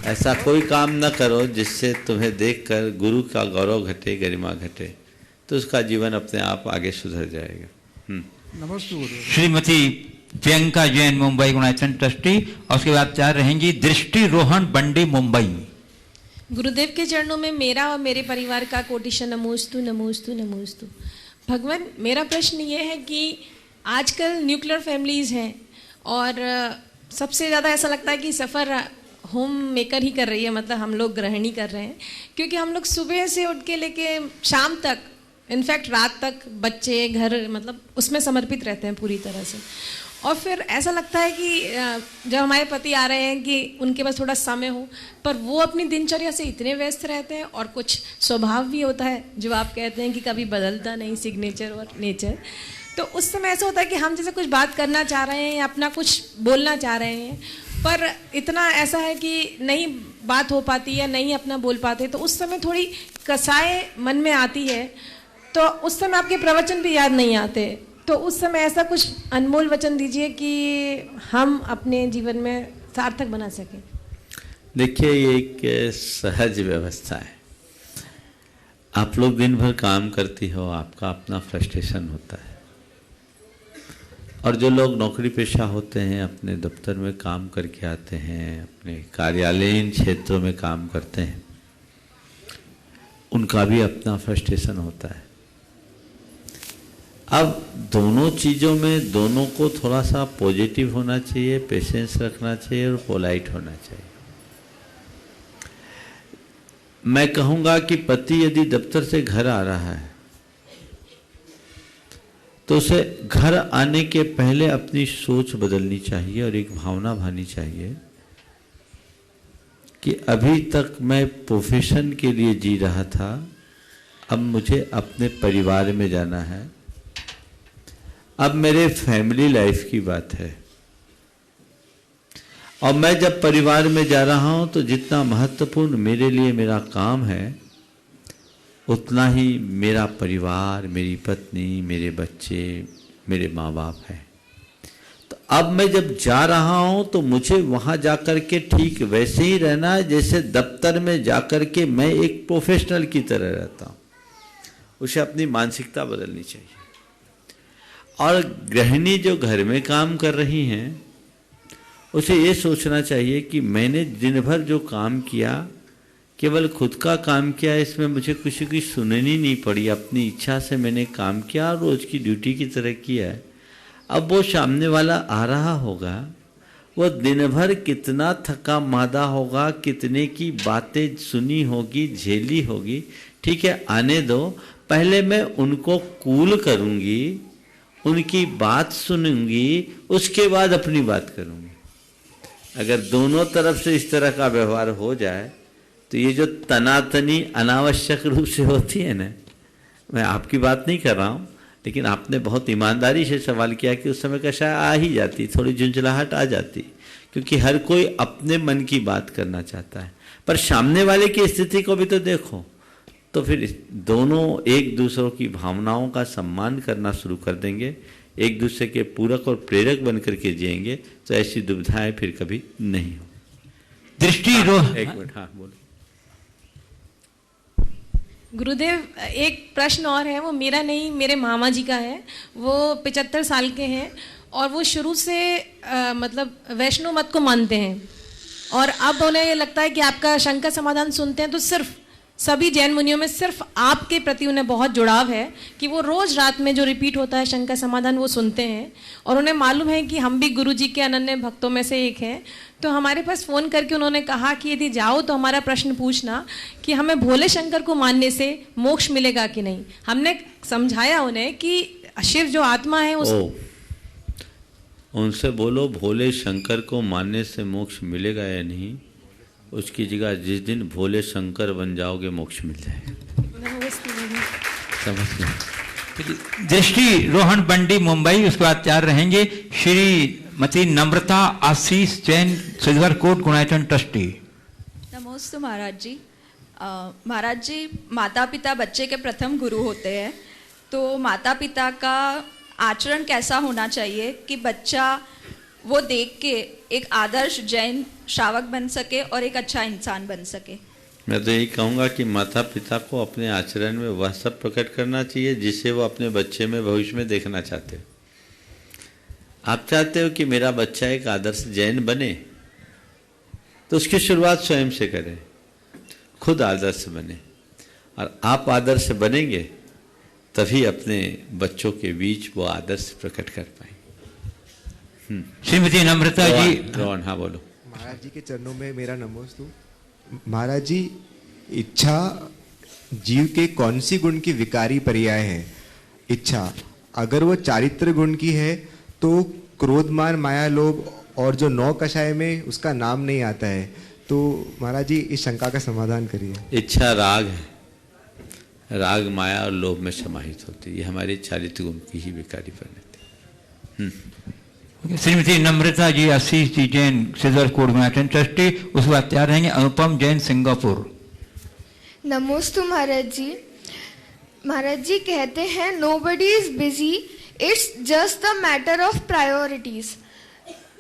ऐसा कोई काम न करो जिससे तुम्हें देखकर गुरु का गौरव घटे, गरिमा घटे, तो उसका जीवन अपने आप आगे सुधर जाएगा। नमस्ते गुरु। श्रीमती प्रियंका जैन मुंबई गुणायतन ट्रस्टी, और उसके बाद तैयार रहेंगी दृष्टि रोहन बंडी मुंबई। गुरुदेव के चरणों में मेरा और मेरे परिवार का कोटिशन नमोस्तु नमोस्तु नमोस्तु। भगवान, मेरा प्रश्न ये है कि आजकल न्यूक्लियर फैमिलीज़ हैं और सबसे ज़्यादा ऐसा लगता है कि सफ़र होम मेकर ही कर रही है, मतलब हम लोग गृहिणी कर रहे हैं, क्योंकि हम लोग सुबह से उठ के लेके शाम तक, इनफैक्ट रात तक बच्चे घर मतलब उसमें समर्पित रहते हैं पूरी तरह से। और फिर ऐसा लगता है कि जब हमारे पति आ रहे हैं कि उनके पास थोड़ा समय हो, पर वो अपनी दिनचर्या से इतने व्यस्त रहते हैं और कुछ स्वभाव भी होता है जो आप कहते हैं कि कभी बदलता नहीं, सिग्नेचर और नेचर। तो उस समय ऐसा होता है कि हम जैसे कुछ बात करना चाह रहे हैं या अपना कुछ बोलना चाह रहे हैं, पर इतना ऐसा है कि नहीं बात हो पाती या नहीं अपना बोल पाते, तो उस समय थोड़ी कसाए मन में आती है। तो उस समय आपके प्रवचन भी याद नहीं आते, तो उस समय ऐसा कुछ अनमोल वचन दीजिए कि हम अपने जीवन में सार्थक बना सकें। देखिए, ये एक सहज व्यवस्था है। आप लोग दिन भर काम करती हो, आपका अपना फ्रस्ट्रेशन होता है, और जो लोग नौकरी पेशा होते हैं, अपने दफ्तर में काम करके आते हैं, अपने कार्यालयीन क्षेत्रों में काम करते हैं, उनका भी अपना फ्रस्ट्रेशन होता है। अब दोनों चीज़ों में दोनों को थोड़ा सा पॉजिटिव होना चाहिए, पेशेंस रखना चाहिए और पोलाइट होना चाहिए। मैं कहूँगा कि पति यदि दफ्तर से घर आ रहा है तो उसे घर आने के पहले अपनी सोच बदलनी चाहिए और एक भावना भानी चाहिए कि अभी तक मैं प्रोफेशन के लिए जी रहा था, अब मुझे अपने परिवार में जाना है, अब मेरे फैमिली लाइफ की बात है। और मैं जब परिवार में जा रहा हूं तो जितना महत्वपूर्ण मेरे लिए मेरा काम है उतना ही मेरा परिवार, मेरी पत्नी, मेरे बच्चे, मेरे माँ बाप है। तो अब मैं जब जा रहा हूं तो मुझे वहां जाकर के ठीक वैसे ही रहना है जैसे दफ्तर में जाकर के मैं एक प्रोफेशनल की तरह रहता हूं। उसे अपनी मानसिकता बदलनी चाहिए। और गृहिणी जो घर में काम कर रही हैं उसे ये सोचना चाहिए कि मैंने दिन भर जो काम किया केवल खुद का काम किया, इसमें मुझे किसी की सुननी नहीं पड़ी, अपनी इच्छा से मैंने काम किया, रोज की ड्यूटी की तरह किया है। अब वो सामने वाला आ रहा होगा, वो दिन भर कितना थका मादा होगा, कितने की बातें सुनी होगी, झेली होगी, ठीक है आने दो, पहले मैं उनको कूल करूँगी, उनकी बात सुनूंगी, उसके बाद अपनी बात करूँगी। अगर दोनों तरफ से इस तरह का व्यवहार हो जाए तो ये जो तनातनी अनावश्यक रूप से होती है ना, मैं आपकी बात नहीं कर रहा हूँ, लेकिन आपने बहुत ईमानदारी से सवाल किया कि उस समय कशा आ ही जाती, थोड़ी झुंझलाहट आ जाती, क्योंकि हर कोई अपने मन की बात करना चाहता है। पर सामने वाले की स्थिति को भी तो देखो, तो फिर दोनों एक दूसरों की भावनाओं का सम्मान करना शुरू कर देंगे, एक दूसरे के पूरक और प्रेरक बन करके जिएंगे, तो ऐसी दुविधाएं फिर कभी नहीं हो। दृष्टि एक मिनट, हाँ बोलो। गुरुदेव, एक प्रश्न और है, वो मेरा नहीं, मेरे मामा जी का है। वो 75 साल के हैं और वो शुरू से मतलब वैष्णव मत को मानते हैं, और अब उन्हें ये लगता है कि आपका शंका समाधान सुनते हैं तो सिर्फ सभी जैन मुनियों में सिर्फ आपके प्रति उन्हें बहुत जुड़ाव है कि वो रोज रात में जो रिपीट होता है शंका समाधान वो सुनते हैं, और उन्हें मालूम है कि हम भी गुरु जी के अनन्य भक्तों में से एक हैं। तो हमारे पास फ़ोन करके उन्होंने कहा कि यदि जाओ तो हमारा प्रश्न पूछना कि हमें भोले शंकर को मानने से मोक्ष मिलेगा कि नहीं। हमने समझाया उन्हें कि शिव जो आत्मा है उस उनसे बोलो भोले शंकर को मानने से मोक्ष मिलेगा या नहीं, उसकी जगह जिस दिन भोले शंकर बन जाओगे मोक्ष मिल जाएगा। समझ लो। दृष्टि रोहन बंडी मुंबई, उसके बाद तैयार रहेंगे Shrimati Namrata Ashish Jain, silver coat Gunayatan trustee. नमोस्तु महाराज जी। महाराज जी, माता पिता बच्चे के प्रथम गुरु होते हैं, तो माता पिता का आचरण कैसा होना चाहिए कि बच्चा वो देख के एक आदर्श जैन श्रावक बन सके और एक अच्छा इंसान बन सके? मैं तो यही कहूँगा कि माता पिता को अपने आचरण में वह सब प्रकट करना चाहिए जिसे वो अपने बच्चे में भविष्य में देखना चाहते हो। आप चाहते हो कि मेरा बच्चा एक आदर्श जैन बने, तो उसकी शुरुआत स्वयं से करें, खुद आदर्श बने, और आप आदर्श बनेंगे तभी अपने बच्चों के बीच वो आदर्श प्रकट कर पाएंगे। श्रीमती नम्रता जी। रोहन, हाँ बोलो। महाराज जी के चरणों में मेरा नमोस्तु। महाराज जी, इच्छा जीव के कौन सी गुण की विकारी पर्याय है? इच्छा अगर वो चारित्र गुण की है तो क्रोध मान माया लोभ और जो 9 कषाय में उसका नाम नहीं आता है, तो महाराज जी इस शंका का समाधान करिए। इच्छा राग है, राग माया और लोभ में समाहित होती है, ये हमारे चारित्र गुण की ही विकारी परिणति। Shrimati Namrata ji Ashish ji Jain, silver coat Gunayatan trustee, उसके बाद तैयार रहेंगे अनुपम जैन, सिंगापुर। नमोस्तु महाराज जी। महाराज जी कहते हैं nobody is busy, it's just the matter of priorities.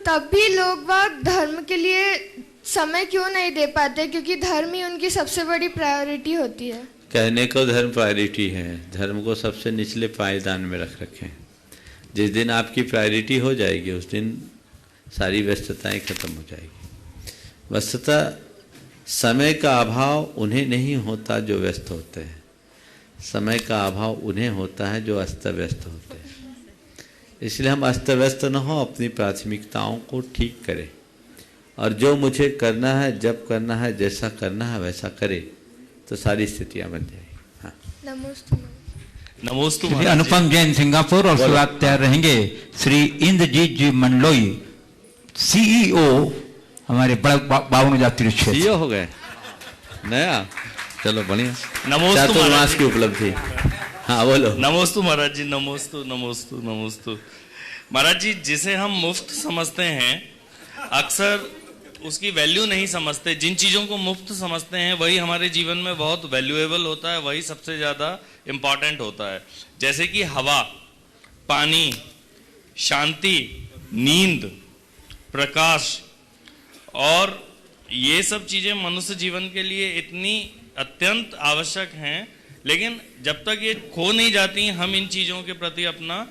तब भी लोग बाग धर्म के लिए समय क्यों नहीं दे पाते? क्योंकि धर्म ही उनकी सबसे बड़ी प्रायोरिटी होती है। कहने को धर्म प्रायोरिटी है, धर्म को सबसे निचले पायदान में रख रखे हैं। जिस दिन आपकी प्रायोरिटी हो जाएगी उस दिन सारी व्यस्तताएं खत्म हो जाएगी। वस्तुतः समय का अभाव उन्हें नहीं होता जो व्यस्त होते हैं, समय का अभाव उन्हें होता है जो अस्त व्यस्त होते हैं। इसलिए हम अस्त व्यस्त न हो, अपनी प्राथमिकताओं को ठीक करें और जो मुझे करना है, जब करना है, जैसा करना है वैसा करे, तो सारी स्थितियां बन जाएगी। हाँ। नमोस्तु श्री अनुपम जैन सिंगापुर, और उसके बाद तैयार रहेंगे श्री इंद्रजीत जी मंडलोई, सीईओ हमारे बावन जाति क्षेत्र। सीईओ हो गए नया, चलो बढ़िया। नमोस्तु चातुर्मास की उपलब्धि। हाँ बोलो। नमोस्तु महाराज जी, नमोस्तु नमोस्तु नमोस्तु। महाराज जी, जिसे हम मुफ्त समझते हैं अक्सर उसकी वैल्यू नहीं समझते। जिन चीज़ों को मुफ्त समझते हैं वही हमारे जीवन में बहुत वैल्यूएबल होता है, वही सबसे ज़्यादा इम्पॉर्टेंट होता है। जैसे कि हवा, पानी, शांति, नींद, प्रकाश, और ये सब चीज़ें मनुष्य जीवन के लिए इतनी अत्यंत आवश्यक हैं, लेकिन जब तक ये खो नहीं जाती हम इन चीज़ों के प्रति अपना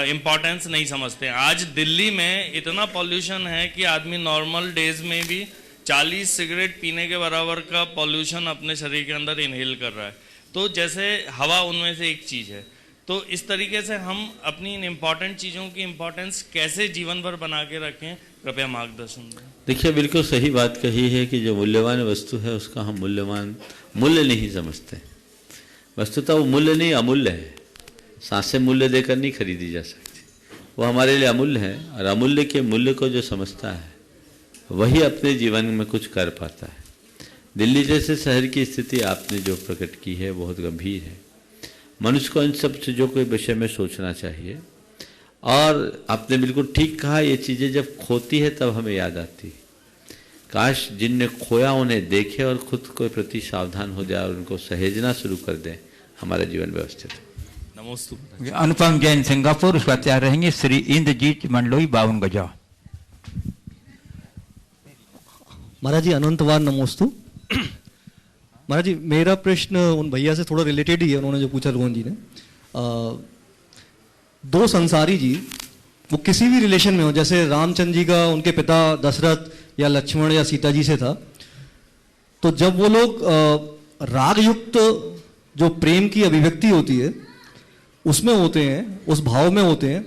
इम्पोर्टेंस नहीं समझते। आज दिल्ली में इतना पॉल्यूशन है कि आदमी नॉर्मल डेज में भी 40 सिगरेट पीने के बराबर का पॉल्यूशन अपने शरीर के अंदर इनहेल कर रहा है। तो जैसे हवा उनमें से एक चीज़ है, तो इस तरीके से हम अपनी इन इम्पॉर्टेंट चीज़ों की इम्पोर्टेंस कैसे जीवन भर बना के रखें, कृपया मार्गदर्शन दें। देखिए, बिल्कुल सही बात कही है कि जो मूल्यवान वस्तु है उसका हम मूल्य नहीं समझते। वस्तुतः वो मूल्य नहीं, अमूल्य है। सांसें मूल्य देकर नहीं खरीदी जा सकती, वो हमारे लिए अमूल्य है। और अमूल्य के मूल्य को जो समझता है वही अपने जीवन में कुछ कर पाता है। दिल्ली जैसे शहर की स्थिति आपने जो प्रकट की है बहुत गंभीर है। मनुष्य को इन सब चीज़ों के विषय में सोचना चाहिए। और आपने बिल्कुल ठीक कहा, ये चीज़ें जब खोती है तब हमें याद आती है। काश जिनने खोया उन्हें देखे और खुद के प्रति सावधान हो जाए और उनको सहेजना शुरू कर दें, हमारा जीवन व्यवस्थित है। नमोस्तु। अनुपम जैन सिंगापुर, उसका तैयार रहेंगे श्री इंद्रजीत मंडलोई, 52 गजा। महाराज जी अनंतवान नमोस्तु। महाराज जी, मेरा प्रश्न उन भैया से थोड़ा रिलेटेड ही है, उन्होंने जो पूछा रोहन जी ने। दो संसारी जी वो किसी भी रिलेशन में हो, जैसे रामचंद्र जी का उनके पिता दशरथ या लक्ष्मण या सीता जी से था, तो जब वो लोग राग युक्त जो प्रेम की अभिव्यक्ति होती है उसमें होते हैं, उस भाव में होते हैं,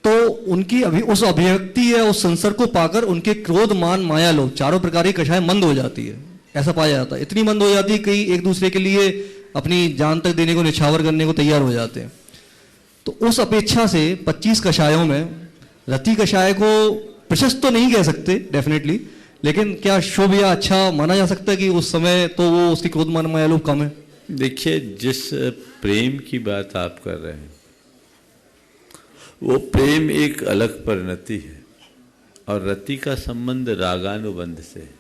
तो उनकी उस अभिव्यक्ति या उस संसर्ग को पाकर उनके क्रोध, मान, माया, लोभ चारों प्रकार की कषाय मंद हो जाती है। ऐसा पाया जाता है। इतनी मंद हो जाती है कि एक दूसरे के लिए अपनी जान तक देने को, निछावर करने को तैयार हो जाते हैं। तो उस अपेक्षा से 25 कषायों में रति कषाय को प्रशस्त तो नहीं कह सकते डेफिनेटली, लेकिन क्या शुभ या अच्छा माना जा सकता है कि उस समय तो वो उसकी क्रोध, मान, माया, लोभ कम है? देखिए, जिस प्रेम की बात आप कर रहे हैं वो प्रेम एक अलग परिणति है, और रति का संबंध रागानुबंध से है,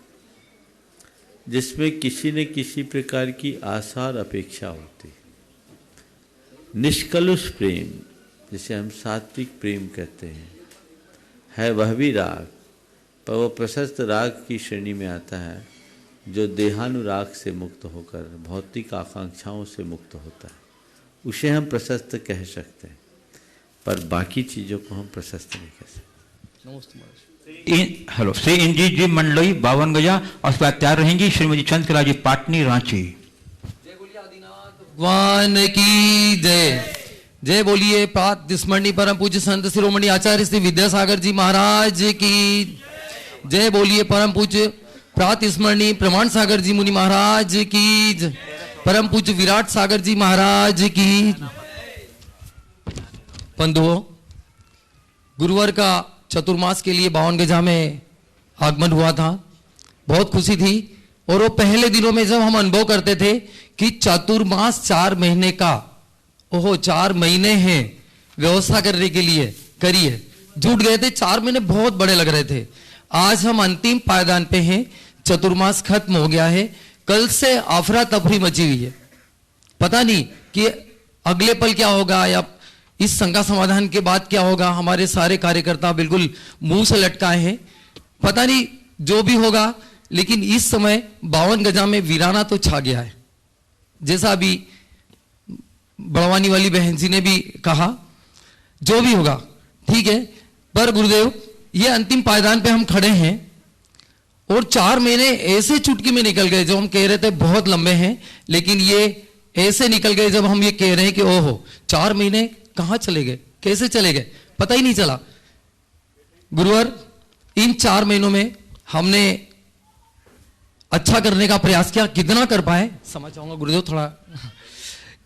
जिसमें किसी न किसी प्रकार की आशा और अपेक्षा होती है। निष्कलुष प्रेम, जिसे हम सात्विक प्रेम कहते हैं, है वह भी राग, पर वह प्रशस्त राग की श्रेणी में आता है जो देहानुराग से मुक्त होकर भौतिक आकांक्षाओं से मुक्त होता है। उसे हम प्रशस्त कह सकते हैं, पर बाकी चीज़ों को हम प्रशस्त नहीं कह सकते। हेलो, श्री इंद्रजीत जी मंडलोई, 52 गजा, और उसके बाद तैयार रहेंगी श्रीमती चंद्रकला जी पाटनी, रांची। भगवान की जय। जय बोलिए प्रात स्मरणीय परम पूज्य संत शिरोमणि आचार्य श्री विद्यासागर जी महाराज की जय। बोलिए परम पूज्य प्रात स्मरणीय प्रमाण सागर जी मुनि महाराज की जय। परम पूज्य विराट सागर जी महाराज की। बंधुओं, गुरुवार का चतुर्मास के लिए 52 गजा में आगमन हुआ था। बहुत खुशी थी, और वो पहले दिनों में जब हम अनुभव करते थे कि चतुर्मास 4 महीने का, ओहो 4 महीने हैं व्यवस्था करने के लिए करिए, जुट गए थे। 4 महीने बहुत बड़े लग रहे थे। आज हम अंतिम पायदान पे हैं, चतुर्मास खत्म हो गया है। कल से अफरा तफरी मची हुई है, पता नहीं कि अगले पल क्या होगा या इस शंका समाधान के बाद क्या होगा। हमारे सारे कार्यकर्ता बिल्कुल मुंह से लटकाए हैं, पता नहीं जो भी होगा, लेकिन इस समय 52 गजा में वीराना तो छा गया है। जैसा अभी बड़वानी वाली बहन जी ने भी कहा, जो भी होगा ठीक है, पर गुरुदेव ये अंतिम पायदान पे हम खड़े हैं, और 4 महीने ऐसे चुटकी में निकल गए जो हम कह रहे थे बहुत लंबे हैं, लेकिन ये ऐसे निकल गए जब हम ये कह रहे हैं कि ओहो 4 महीने कहाँ चले गए, कैसे चले गए, पता ही नहीं चला। गुरुवर, इन 4 महीनों में हमने अच्छा करने का प्रयास किया, कितना कर पाए समझ चाहूंगा गुरुदेव थोड़ा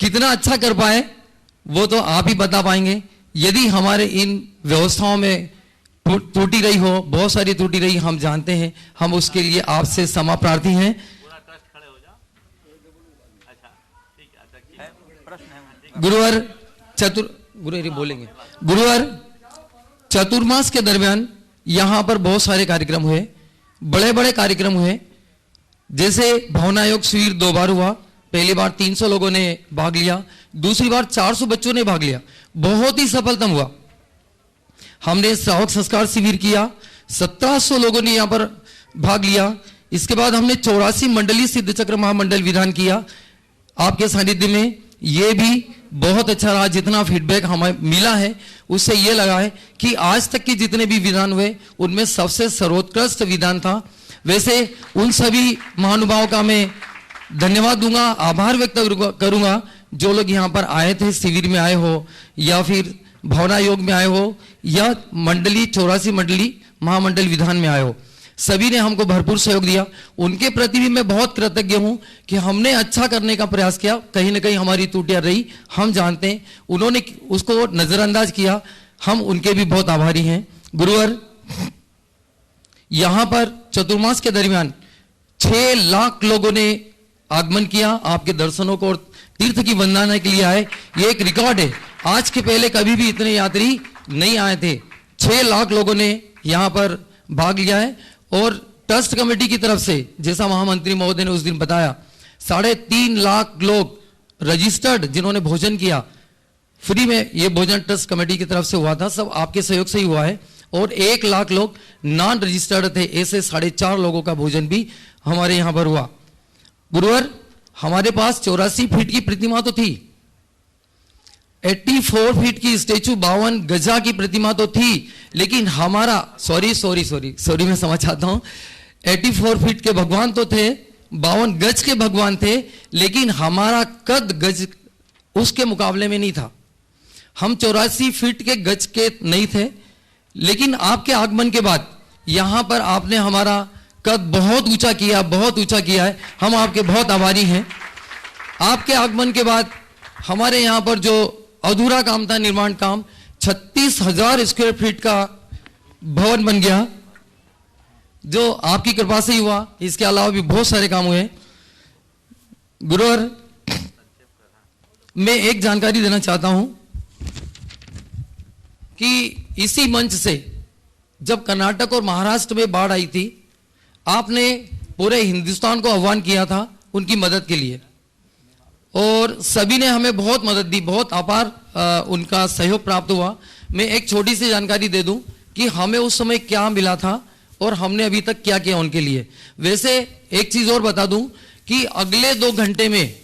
कितना अच्छा कर पाए वो तो आप ही बता पाएंगे। यदि हमारे इन व्यवस्थाओं में त्रुटि रही हो, बहुत सारी त्रुटि रही, हम जानते हैं, हम उसके लिए आपसे क्षमा प्रार्थी हैं। गुरुवर बोलेंगे। गुरुवर, चतुर्मास के दरमियान यहां पर बहुत सारे कार्यक्रम हुए, बड़े बड़े कार्यक्रम हुए। जैसे भावना योग शिविर 2 बार हुआ, पहली बार 300 लोगों ने भाग लिया, दूसरी बार 400 बच्चों ने भाग लिया, बहुत ही सफलतम हुआ। हमने श्रावक संस्कार शिविर किया, 1700 लोगों ने यहां पर भाग लिया। इसके बाद हमने 84 मंडलीय सिद्ध चक्र महामंडल विधान किया आपके सानिध्य में, ये भी बहुत अच्छा रहा। जितना फीडबैक हमें मिला है उससे ये लगा है कि आज तक के जितने भी विधान हुए उनमें सबसे सर्वोत्कृष्ट विधान था। वैसे उन सभी महानुभावों का मैं धन्यवाद दूंगा, आभार व्यक्त करूंगा जो लोग यहाँ पर आए थे, शिविर में आए हो या फिर भावना योग में आए हो या मंडली 84 मंडली महामंडल विधान में आए हो, सभी ने हमको भरपूर सहयोग दिया। उनके प्रति भी मैं बहुत कृतज्ञ हूं कि हमने अच्छा करने का प्रयास किया, कहीं ना कहीं हमारी त्रुटियां रही, हम जानते हैं, उन्होंने उसको नजरअंदाज किया, हम उनके भी बहुत आभारी हैं। गुरुवर, यहां पर चतुर्मास के दरमियान 6 लाख लोगों ने आगमन किया, आपके दर्शनों को और तीर्थ की वंदना के लिए आए, ये एक रिकॉर्ड है। आज के पहले कभी भी इतने यात्री नहीं आए थे। 6 लाख लोगों ने यहां पर भाग लिया है और ट्रस्ट कमेटी की तरफ से, जैसा महामंत्री महोदय ने उस दिन बताया, 3.5 लाख लोग रजिस्टर्ड जिन्होंने भोजन किया, फ्री में ये भोजन ट्रस्ट कमेटी की तरफ से हुआ था, सब आपके सहयोग से ही हुआ है। और 1 लाख लोग नॉन रजिस्टर्ड थे, ऐसे 4.5 लोगों का भोजन भी हमारे यहां पर हुआ। गुरुवर, हमारे पास 84 फीट की प्रतिमा तो थी, 84 फीट की स्टेचू, 52 गजा की प्रतिमा तो थी, लेकिन हमारा सॉरी मैं समझ आता हूं, 84 फीट के भगवान तो थे, 52 गज के भगवान थे, लेकिन हमारा कद गज उसके मुकाबले में नहीं था। हम 84 फीट के गज के नहीं थे, लेकिन आपके आगमन के बाद यहां पर आपने हमारा कद बहुत ऊंचा किया, बहुत ऊंचा किया है, हम आपके बहुत आभारी हैं। आपके आगमन के बाद हमारे यहां पर जो अधूरा काम था, निर्माण काम, 36,000 स्क्वायर फीट का भवन बन गया, जो आपकी कृपा से ही हुआ। इसके अलावा भी बहुत सारे काम हुए। गुरुवर, मैं एक जानकारी देना चाहता हूं कि इसी मंच से जब कर्नाटक और महाराष्ट्र में बाढ़ आई थी, आपने पूरे हिंदुस्तान को आह्वान किया था उनकी मदद के लिए, और सभी ने हमें बहुत मदद दी, बहुत अपार उनका सहयोग प्राप्त हुआ। मैं एक छोटी सी जानकारी दे दूं कि हमें उस समय क्या मिला था और हमने अभी तक क्या किया उनके लिए। वैसे एक चीज और बता दूं कि अगले 2 घंटे में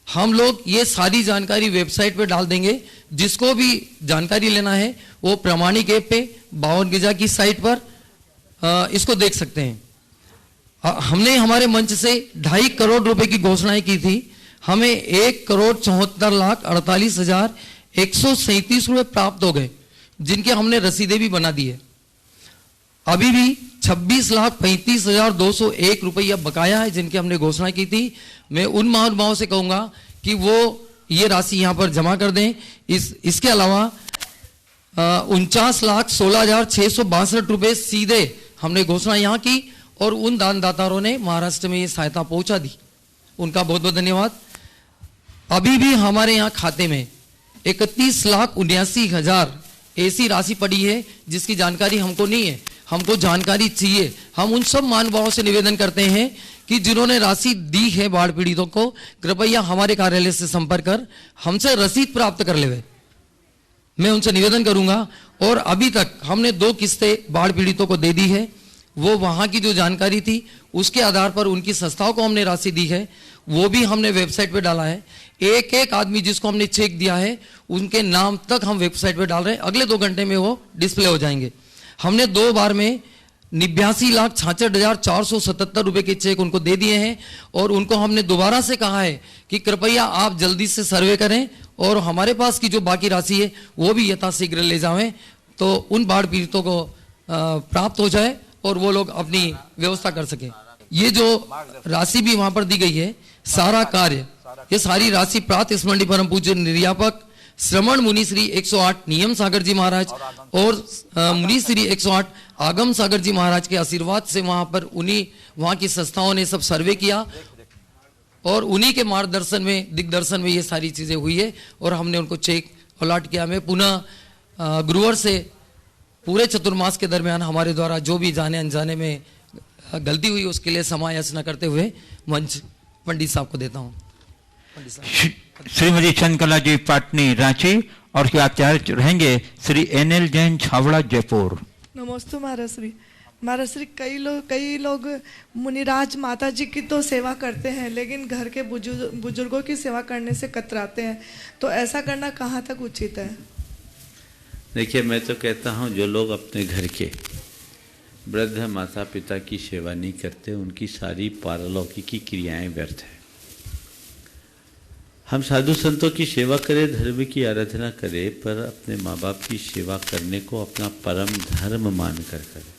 हम लोग ये सारी जानकारी वेबसाइट पे डाल देंगे। जिसको भी जानकारी लेना है वो प्रामाणिक ऐप पे 52 गजा की साइट पर इसको देख सकते हैं। हमने हमारे मंच से 2.5 करोड़ रुपए की घोषणाएं की थी, हमें 1,74,48,137 रुपए प्राप्त हो गए, जिनके हमने रसीदें भी बना दी है। अभी भी 26,35,201 रुपया बकाया है, जिनकी हमने घोषणा की थी। मैं उन महानुभावों से कहूंगा कि वो ये राशि यहां पर जमा कर दें। इसके अलावा 49,16,662 रुपए सीधे हमने घोषणा यहां की और उन दानदाताओं ने महाराष्ट्र में ये सहायता पहुंचा दी, उनका बहुत बहुत धन्यवाद। अभी भी हमारे यहाँ खाते में 31,79,000 ऐसी राशि पड़ी है जिसकी जानकारी हमको नहीं है, हमको जानकारी चाहिए। हम उन सब महानुभावों से निवेदन करते हैं कि जिन्होंने राशि दी है बाढ़ पीड़ितों को, कृपया हमारे कार्यालय से संपर्क कर हमसे रसीद प्राप्त कर ले। मैं उनसे निवेदन करूंगा। और अभी तक हमने 2 किस्तें बाढ़ पीड़ितों को दे दी है, वो वहां की जो जानकारी थी उसके आधार पर उनकी संस्थाओं को हमने राशि दी है, वो भी हमने वेबसाइट पे डाला है। एक आदमी जिसको हमने चेक दिया है उनके नाम तक हम वेबसाइट पे डाल रहे हैं, अगले 2 घंटे में वो डिस्प्ले हो जाएंगे। हमने 2 बार में 89,66,477 रुपए के चेक उनको दे दिए हैं और उनको हमने दोबारा से कहा है कि कृपया आप जल्दी से सर्वे करें और हमारे पास की जो बाकी राशि है वो भी यथाशीघ्र ले जाएं तो उन बाढ़ पीड़ितों को प्राप्त हो जाए और वो लोग अपनी व्यवस्था कर सके। ये जो राशि भी वहां पर दी गई है, सारा कार्य, ये सारी राशि प्रात स्मरणीय परम पूज्य निर्यापक श्रवण मुनि श्री 108 नियम सागर जी महाराज और मुनि श्री 108 आगम सागर जी महाराज के आशीर्वाद से वहां पर वहां की संस्थाओं ने सब सर्वे किया और उन्हीं के मार्गदर्शन में, दिग्दर्शन में ये सारी चीजें हुई है और हमने उनको चेक अलॉट किया। मैं पुनः गुरुवार से पूरे चतुर्मास के दरमियान हमारे द्वारा जो भी जाने अनजाने में गलती हुई उसके लिए क्षमा याचना करते हुए मंच पंडित साहब को देता हूँ। श्रीमती चंद्रकला जी पाटनी रांची और उसके आचार्य रहेंगे श्री NL जैन छावड़ा जयपुर। नमस्ते महाराज श्री कई लोग मुनिराज माता जी की तो सेवा करते हैं लेकिन घर के बुजुर्गों की सेवा करने से कतराते हैं, तो ऐसा करना कहाँ तक उचित है? देखिए, मैं तो कहता हूँ जो लोग अपने घर के वृद्ध माता पिता की सेवा नहीं करते उनकी सारी पारलौकिकी क्रियाएं व्यर्थ है। हम साधु संतों की सेवा करें, धर्म की आराधना करें, पर अपने माँ बाप की सेवा करने को अपना परम धर्म मानकर करें,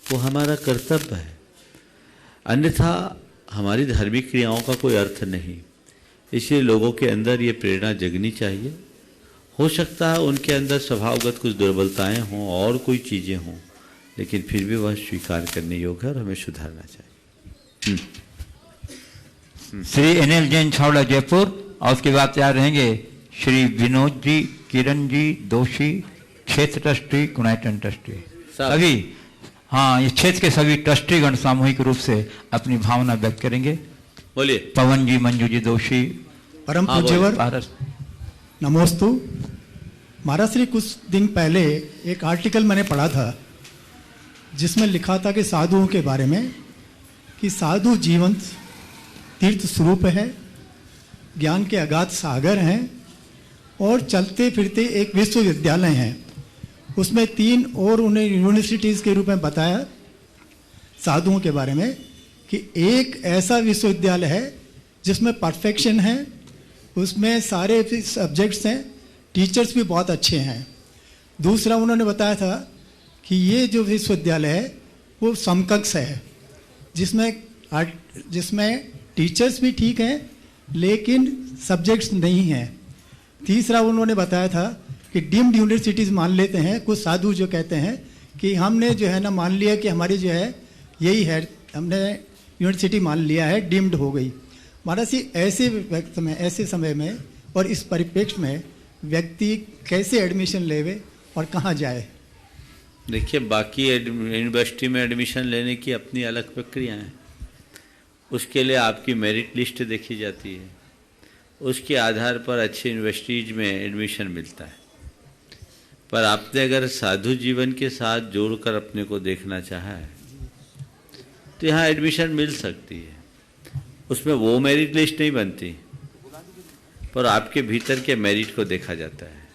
वो हमारा कर्तव्य है। अन्यथा हमारी धार्मिक क्रियाओं का कोई अर्थ नहीं। इसलिए लोगों के अंदर ये प्रेरणा जगनी चाहिए। हो सकता है उनके अंदर स्वभावगत कुछ दुर्बलताएं हों और कोई चीज़ें हों, लेकिन फिर भी वह स्वीकार करने योग्य है और हमें सुधारना चाहिए। श्री NL जैन छावड़ा जयपुर और उसके बाद तैयार रहेंगे श्री विनोद जी, किरण जी दोषी, क्षेत्र ट्रस्टी, गुणायतन ट्रस्टी, सभी, हाँ, ये क्षेत्र के सभी ट्रस्टीगण सामूहिक रूप से अपनी भावना व्यक्त करेंगे। बोलिए। पवन जी, मंजू जी दोषी। परम पूज्यवर नमोस्तु महाराज श्री, कुछ दिन पहले एक आर्टिकल मैंने पढ़ा था जिसमें लिखा था कि साधुओं के बारे में कि साधु जीवंत तीर्थ स्वरूप है, ज्ञान के अगाध सागर हैं और चलते फिरते एक विश्वविद्यालय हैं। उसमें 3 और उन्हें यूनिवर्सिटीज़ के रूप में बताया साधुओं के बारे में कि एक ऐसा विश्वविद्यालय है जिसमें परफेक्शन है, उसमें सारे सब्जेक्ट्स हैं, टीचर्स भी बहुत अच्छे हैं। दूसरा उन्होंने बताया था कि ये जो विश्वविद्यालय है वो समकक्ष है जिसमें टीचर्स भी ठीक हैं लेकिन सब्जेक्ट्स नहीं हैं। तीसरा उन्होंने बताया था कि डीम्ड यूनिवर्सिटीज़ मान लेते हैं, कुछ साधु जो कहते हैं कि हमने जो है ना मान लिया कि हमारी जो है यही है, हमने यूनिवर्सिटी मान लिया है, डीम्ड हो गई। महाराज जी, ऐसे वक्त में, ऐसे समय में और इस परिप्रेक्ष्य में व्यक्ति कैसे एडमिशन लेवे और कहाँ जाए? देखिए, बाकी यूनिवर्सिटी में एडमिशन लेने की अपनी अलग प्रक्रिया है। उसके लिए आपकी मेरिट लिस्ट देखी जाती है, उसके आधार पर अच्छी यूनिवर्सिटीज में एडमिशन मिलता है। पर आपने अगर साधु जीवन के साथ जोड़कर अपने को देखना चाहा है तो यहाँ एडमिशन मिल सकती है। उसमें वो मेरिट लिस्ट नहीं बनती, पर आपके भीतर के मेरिट को देखा जाता है।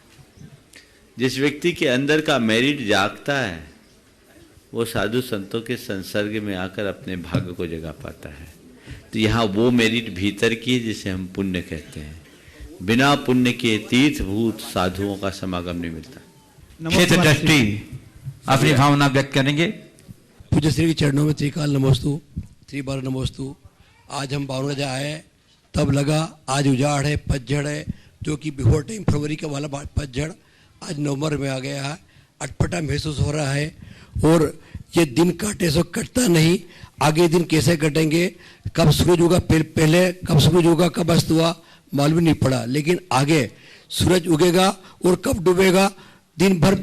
जिस व्यक्ति के अंदर का मेरिट जागता है वो साधु संतों के संसर्ग में आकर अपने भाग्य को जगा पाता है। तो यहाँ वो मेरिट भीतर की है जिसे हम पुण्य कहते हैं। बिना पुण्य के तीर्थभूत साधुओं का समागम नहीं मिलता। क्षेत्र ट्रस्टी अपनी भावना व्यक्त करेंगे। पूज्य श्री के चरणों में त्रिकाल नमोस्तु, त्रिबार नमोस्तु। आज हम 52 गजा आए, तब लगा आज उजाड़ है, पतझड़ है, जो कि बिफोर टाइम फरवरी का वाला पतझड़ आज नवंबर में आ गया है। अटपटा महसूस हो रहा है और ये दिन काटे सो कटता नहीं। आगे दिन कैसे कटेंगे, कब सूरज होगा, पहले कब सूरज होगा, कब अस्त हुआ मालूम नहीं पड़ा, लेकिन आगे सूरज उगेगा और कब डूबेगा दिन भर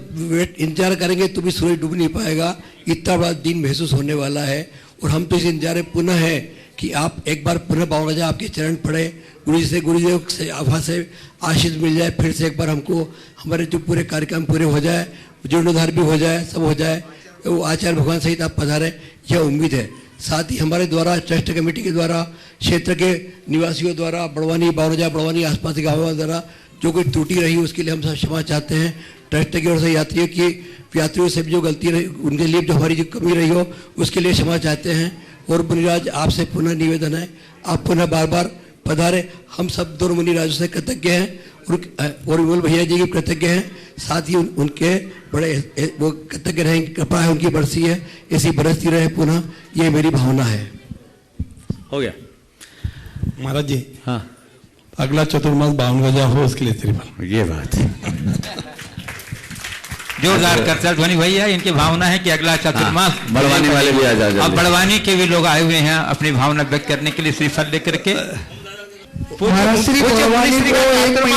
इंतजार करेंगे तो भी सूरज डूब नहीं पाएगा। इतना बड़ा दिन महसूस होने वाला है और हम तो इस इंतजार में पुनः है कि आप एक बार पुनः 52 गजा आपके चरण पड़े, गुरुदेव से आभा से आशीष मिल जाए, फिर से एक बार हमको हमारे जो पूरे कार्यक्रम पूरे हो जाए, जीर्णोद्धार भी हो जाए, सब हो जाए, वो आचार्य भगवान सहित आप पधारे, यह उम्मीद है। साथ ही हमारे द्वारा ट्रस्ट कमेटी के द्वारा, क्षेत्र के निवासियों द्वारा, बड़वानी, 52 गजा, बड़वानी आसपास के गाँवों द्वारा जो कोई त्रुटि रही उसके लिए हम सब क्षमा चाहते हैं। ट्रस्ट की ओर से यात्रियों की यात्रियों से भी जो गलती रही, उनके लिए जो हमारी जो कमी रही हो उसके लिए क्षमा चाहते हैं। और मुनिराज आपसे पुनः निवेदन है, आप पुनः बार बार पधारे। हम सब दोनों मुनिराजों से कृतज्ञ हैं और विमल भैया जी भी कृतज्ञ हैं, साथ ही उनके बड़े वो कृतज्ञ रहें, कृपा है उनकी बरसी है, ऐसी बरसती रहे पुनः, ये मेरी भावना है। हो गया महाराज जी। हाँ, अगला चतुर्मास 52 गजा हो उसके लिए श्रीफल। ये बात है। जोरदार करताल ध्वनि भैया, इनकी भावना है कि अगला चतुर्मास बड़वानी वाले भी आ जाए। अब बड़वानी के भी लोग आए हुए हैं अपनी भावना व्यक्त करने के लिए श्रीफल लेकर के।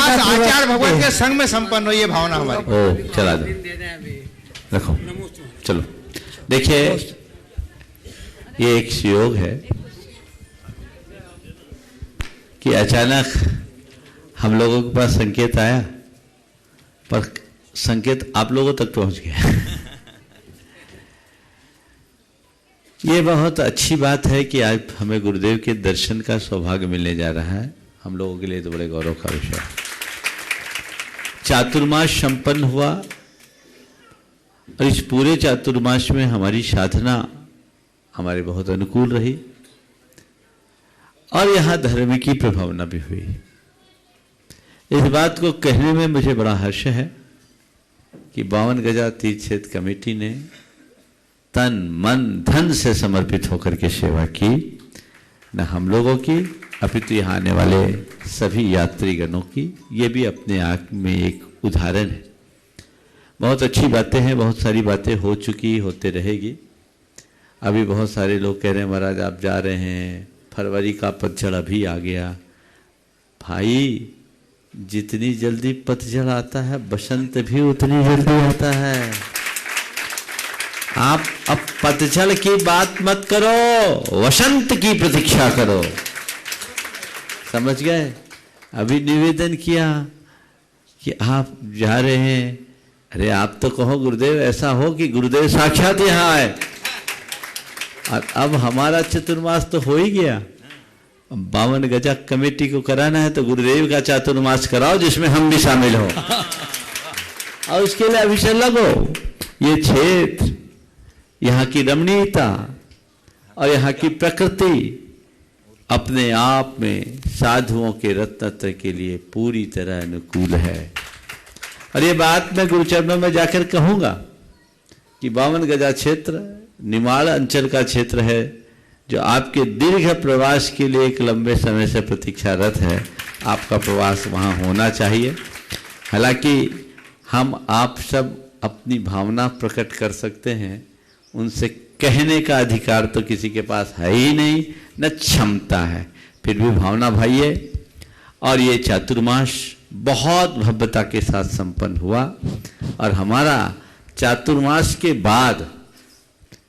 आचार्य भगवत के संग में संपन्न हो, ये भावना हमारी। ओ चला दो, रखो, चलो। देखिए, ये एक योग है कि अचानक हम लोगों के पास संकेत आया, पर संकेत आप लोगों तक पहुंच गया। ये बहुत अच्छी बात है कि आज हमें गुरुदेव के दर्शन का सौभाग्य मिलने जा रहा है। हम लोगों के लिए तो बड़े गौरव का विषय है। चातुर्मास संपन्न हुआ और इस पूरे चातुर्मास में हमारी साधना हमारे बहुत अनुकूल रही और यहाँ धर्म की प्रभावना भी हुई। इस बात को कहने में मुझे बड़ा हर्ष है कि 52 गजा तीर्थ क्षेत्र कमेटी ने तन मन धन से समर्पित होकर के सेवा की, न हम लोगों की अपितु यहाँ आने वाले सभी यात्रीगणों की। ये भी अपने आप में एक उदाहरण है। बहुत अच्छी बातें हैं, बहुत सारी बातें हो चुकी, होते रहेगी। अभी बहुत सारे लोग कह रहे हैं महाराज आप जा रहे हैं, फरवरी का पतझड़ अभी आ गया। भाई, जितनी जल्दी पतझड़ आता है बसंत भी उतनी जल्दी आता है। आप अब पतझड़ की बात मत करो, वसंत की प्रतीक्षा करो। समझ गए? अभी निवेदन किया कि आप जा रहे हैं, अरे आप तो कहो गुरुदेव ऐसा हो कि गुरुदेव साक्षात यहाँ आए। और अब हमारा चतुर्मास तो हो ही गया, 52 गजा कमेटी को कराना है तो गुरुदेव का चातुर्मास कराओ जिसमें हम भी शामिल हो। और उसके लिए अभिषेक लगो। ये क्षेत्र, यहाँ की रमणीयता और यहाँ की प्रकृति अपने आप में साधुओं के रत्नत्र के लिए पूरी तरह अनुकूल है। और ये बात मैं गुरुचरणों में जाकर कहूँगा कि 52 गजा क्षेत्र निमाड़ अंचल का क्षेत्र है जो आपके दीर्घ प्रवास के लिए एक लंबे समय से प्रतीक्षारत है। आपका प्रवास वहाँ होना चाहिए। हालांकि हम आप सब अपनी भावना प्रकट कर सकते हैं, उनसे कहने का अधिकार तो किसी के पास है ही नहीं, न क्षमता है। फिर भी भावना भाई है। और ये चातुर्मास बहुत भव्यता के साथ संपन्न हुआ और हमारा चातुर्मास के बाद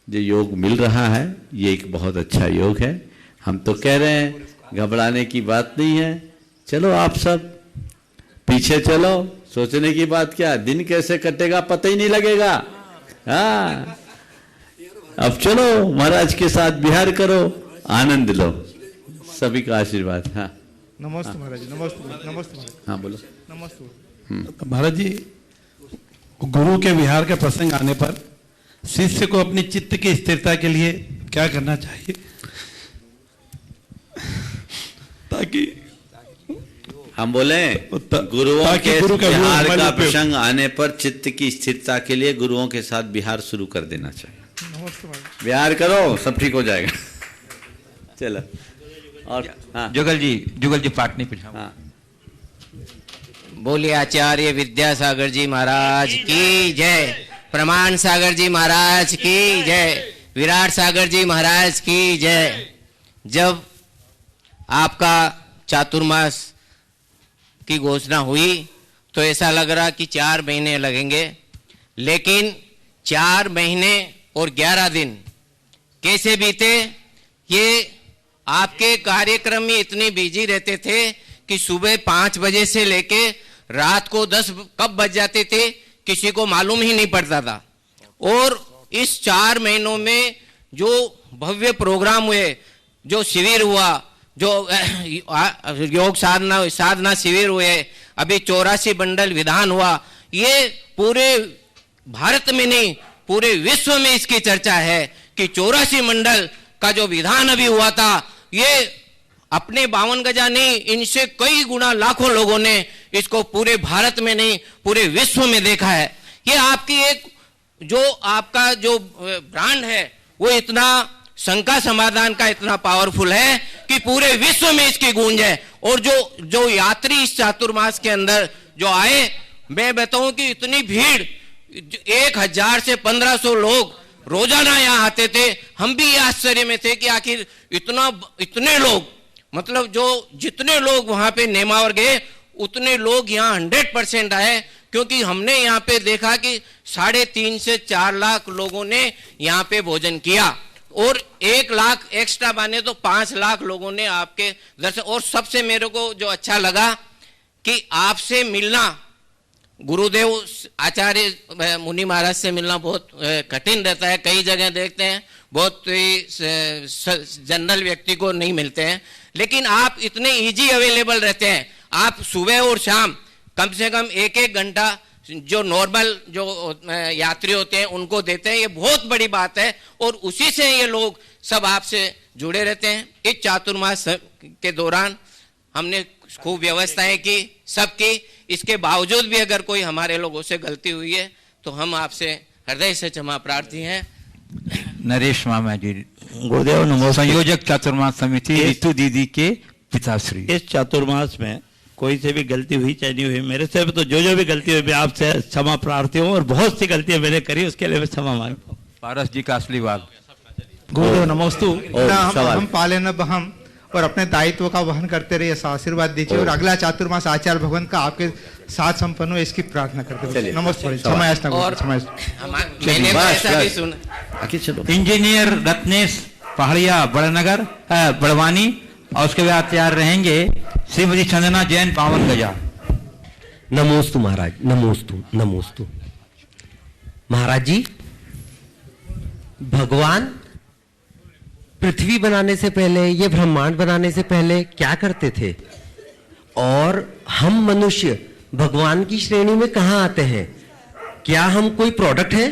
जो योग मिल रहा है ये एक बहुत अच्छा योग है। हम तो कह रहे हैं घबराने की बात नहीं है। चलो आप सब पीछे चलो, सोचने की बात क्या, दिन कैसे कटेगा पता ही नहीं लगेगा। हाँ, अब चलो महाराज के साथ विहार करो, आनंद लो, सभी का आशीर्वाद। हाँ नमस्ते महाराज जी। नमस्ते नमस्ते महाराज। हाँ बोलो। नमस्ते महाराज जी, गुरु के विहार के प्रसंग आने पर शिष्य को अपनी चित्त की स्थिरता के लिए क्या करना चाहिए ताकि हम बोले गुरुओं के विहार का प्रसंग आने पर चित्त की स्थिरता के लिए गुरुओं के साथ विहार शुरू कर देना चाहिए। विहार करो, सब ठीक हो जाएगा। चलो। और हाँ जुगल जी पाठ नहीं पूछा। हाँ। बोलिए आचार्य विद्यासागर जी महाराज की जय, प्रमाण सागर जी महाराज की जय, विराट सागर जी महाराज की जय। जब आपका चातुर्मास की घोषणा हुई तो ऐसा लग रहा कि 4 महीने लगेंगे, लेकिन 4 महीने और 11 दिन कैसे बीते। ये आपके कार्यक्रम में इतने बिजी रहते थे कि सुबह 5 बजे से लेके रात को 10 कब बज जाते थे किसी को मालूम ही नहीं पड़ता था। और इस 4 महीनों में जो भव्य प्रोग्राम हुए, जो शिविर हुआ, जो योग साधना शिविर हुए, अभी 84 बंडल विधान हुआ, ये पूरे भारत में नहीं पूरे विश्व में इसकी चर्चा है कि 84 मंडल का जो विधान अभी हुआ था, ये अपने 52 गजा नहीं, इनसे कई गुना लाखों लोगों ने इसको पूरे भारत में नहीं पूरे विश्व में देखा है। ये आपकी एक जो आपका जो ब्रांड है वो इतना शंका समाधान का इतना पावरफुल है कि पूरे विश्व में इसकी गूंज है। और जो यात्री इस चातुर्मास के अंदर जो आए, मैं बताऊं कि इतनी भीड़, 1000 से 1500 लोग रोजाना यहाँ आते थे। हम भी ये आश्चर्य में थे कि आखिर इतने लोग, मतलब जो जितने लोग वहां पे नेमावर गए उतने लोग यहाँ 100% आए, क्योंकि हमने यहाँ पे देखा कि 3.5 से 4 लाख लोगों ने यहाँ पे भोजन किया और 1 लाख एक्स्ट्रा माने तो 5 लाख लोगों ने आपके दर्शन। और सबसे मेरे को जो अच्छा लगा कि आपसे मिलना, गुरुदेव आचार्य मुनि महाराज से मिलना बहुत कठिन रहता है। कई जगह देखते हैं बहुत जनरल व्यक्ति को नहीं मिलते हैं, लेकिन आप इतने इजी अवेलेबल रहते हैं। आप सुबह और शाम कम से कम 1-1 घंटा जो नॉर्मल जो यात्री होते हैं उनको देते हैं, ये बहुत बड़ी बात है। और उसी से ये लोग सब आपसे जुड़े रहते हैं। इस चातुर्मास के दौरान हमने खूब व्यवस्थाएं की सबकी। इसके बावजूद भी अगर कोई हमारे लोगों से गलती हुई है तो हम आपसे हृदय से क्षमा प्रार्थी हैं। नरेश मामा जी, गुरुदेव नमो, संयोजक चातुर्मास समिति रितु दीदी के पिताश्री। इस चातुर्मास में कोई से भी गलती हुई चाहे नहीं हुई, मेरे से तो जो भी गलती हुई मैं आपसे क्षमा प्रार्थी हूँ, और बहुत सी गलतियां मैंने करी उसके लिए मैं क्षमा मांगता हूँ। पारस जी का असली बात। गुरुदेव नमोस्तु। हम पालन हम और अपने दायित्व का वहन करते रहिए, आशीर्वाद दीजिए और अगला चातुर्मास आचार्य भगवान का आपके साथ संपन्न हो इसकी प्रार्थना करते हैं। नमस्ते। इंजीनियर रत्नेश पहाड़िया बड़नगर बड़वानी, और उसके बाद तैयार रहेंगे श्रीमती चंदना जैन 52 गजा। नमोस्तु महाराज, नमोस्तु नमोस्तु। महाराज जी, भगवान पृथ्वी बनाने से पहले, ये ब्रह्मांड बनाने से पहले क्या करते थे, और हम मनुष्य भगवान की श्रेणी में कहां आते हैं? क्या हम कोई प्रोडक्ट हैं?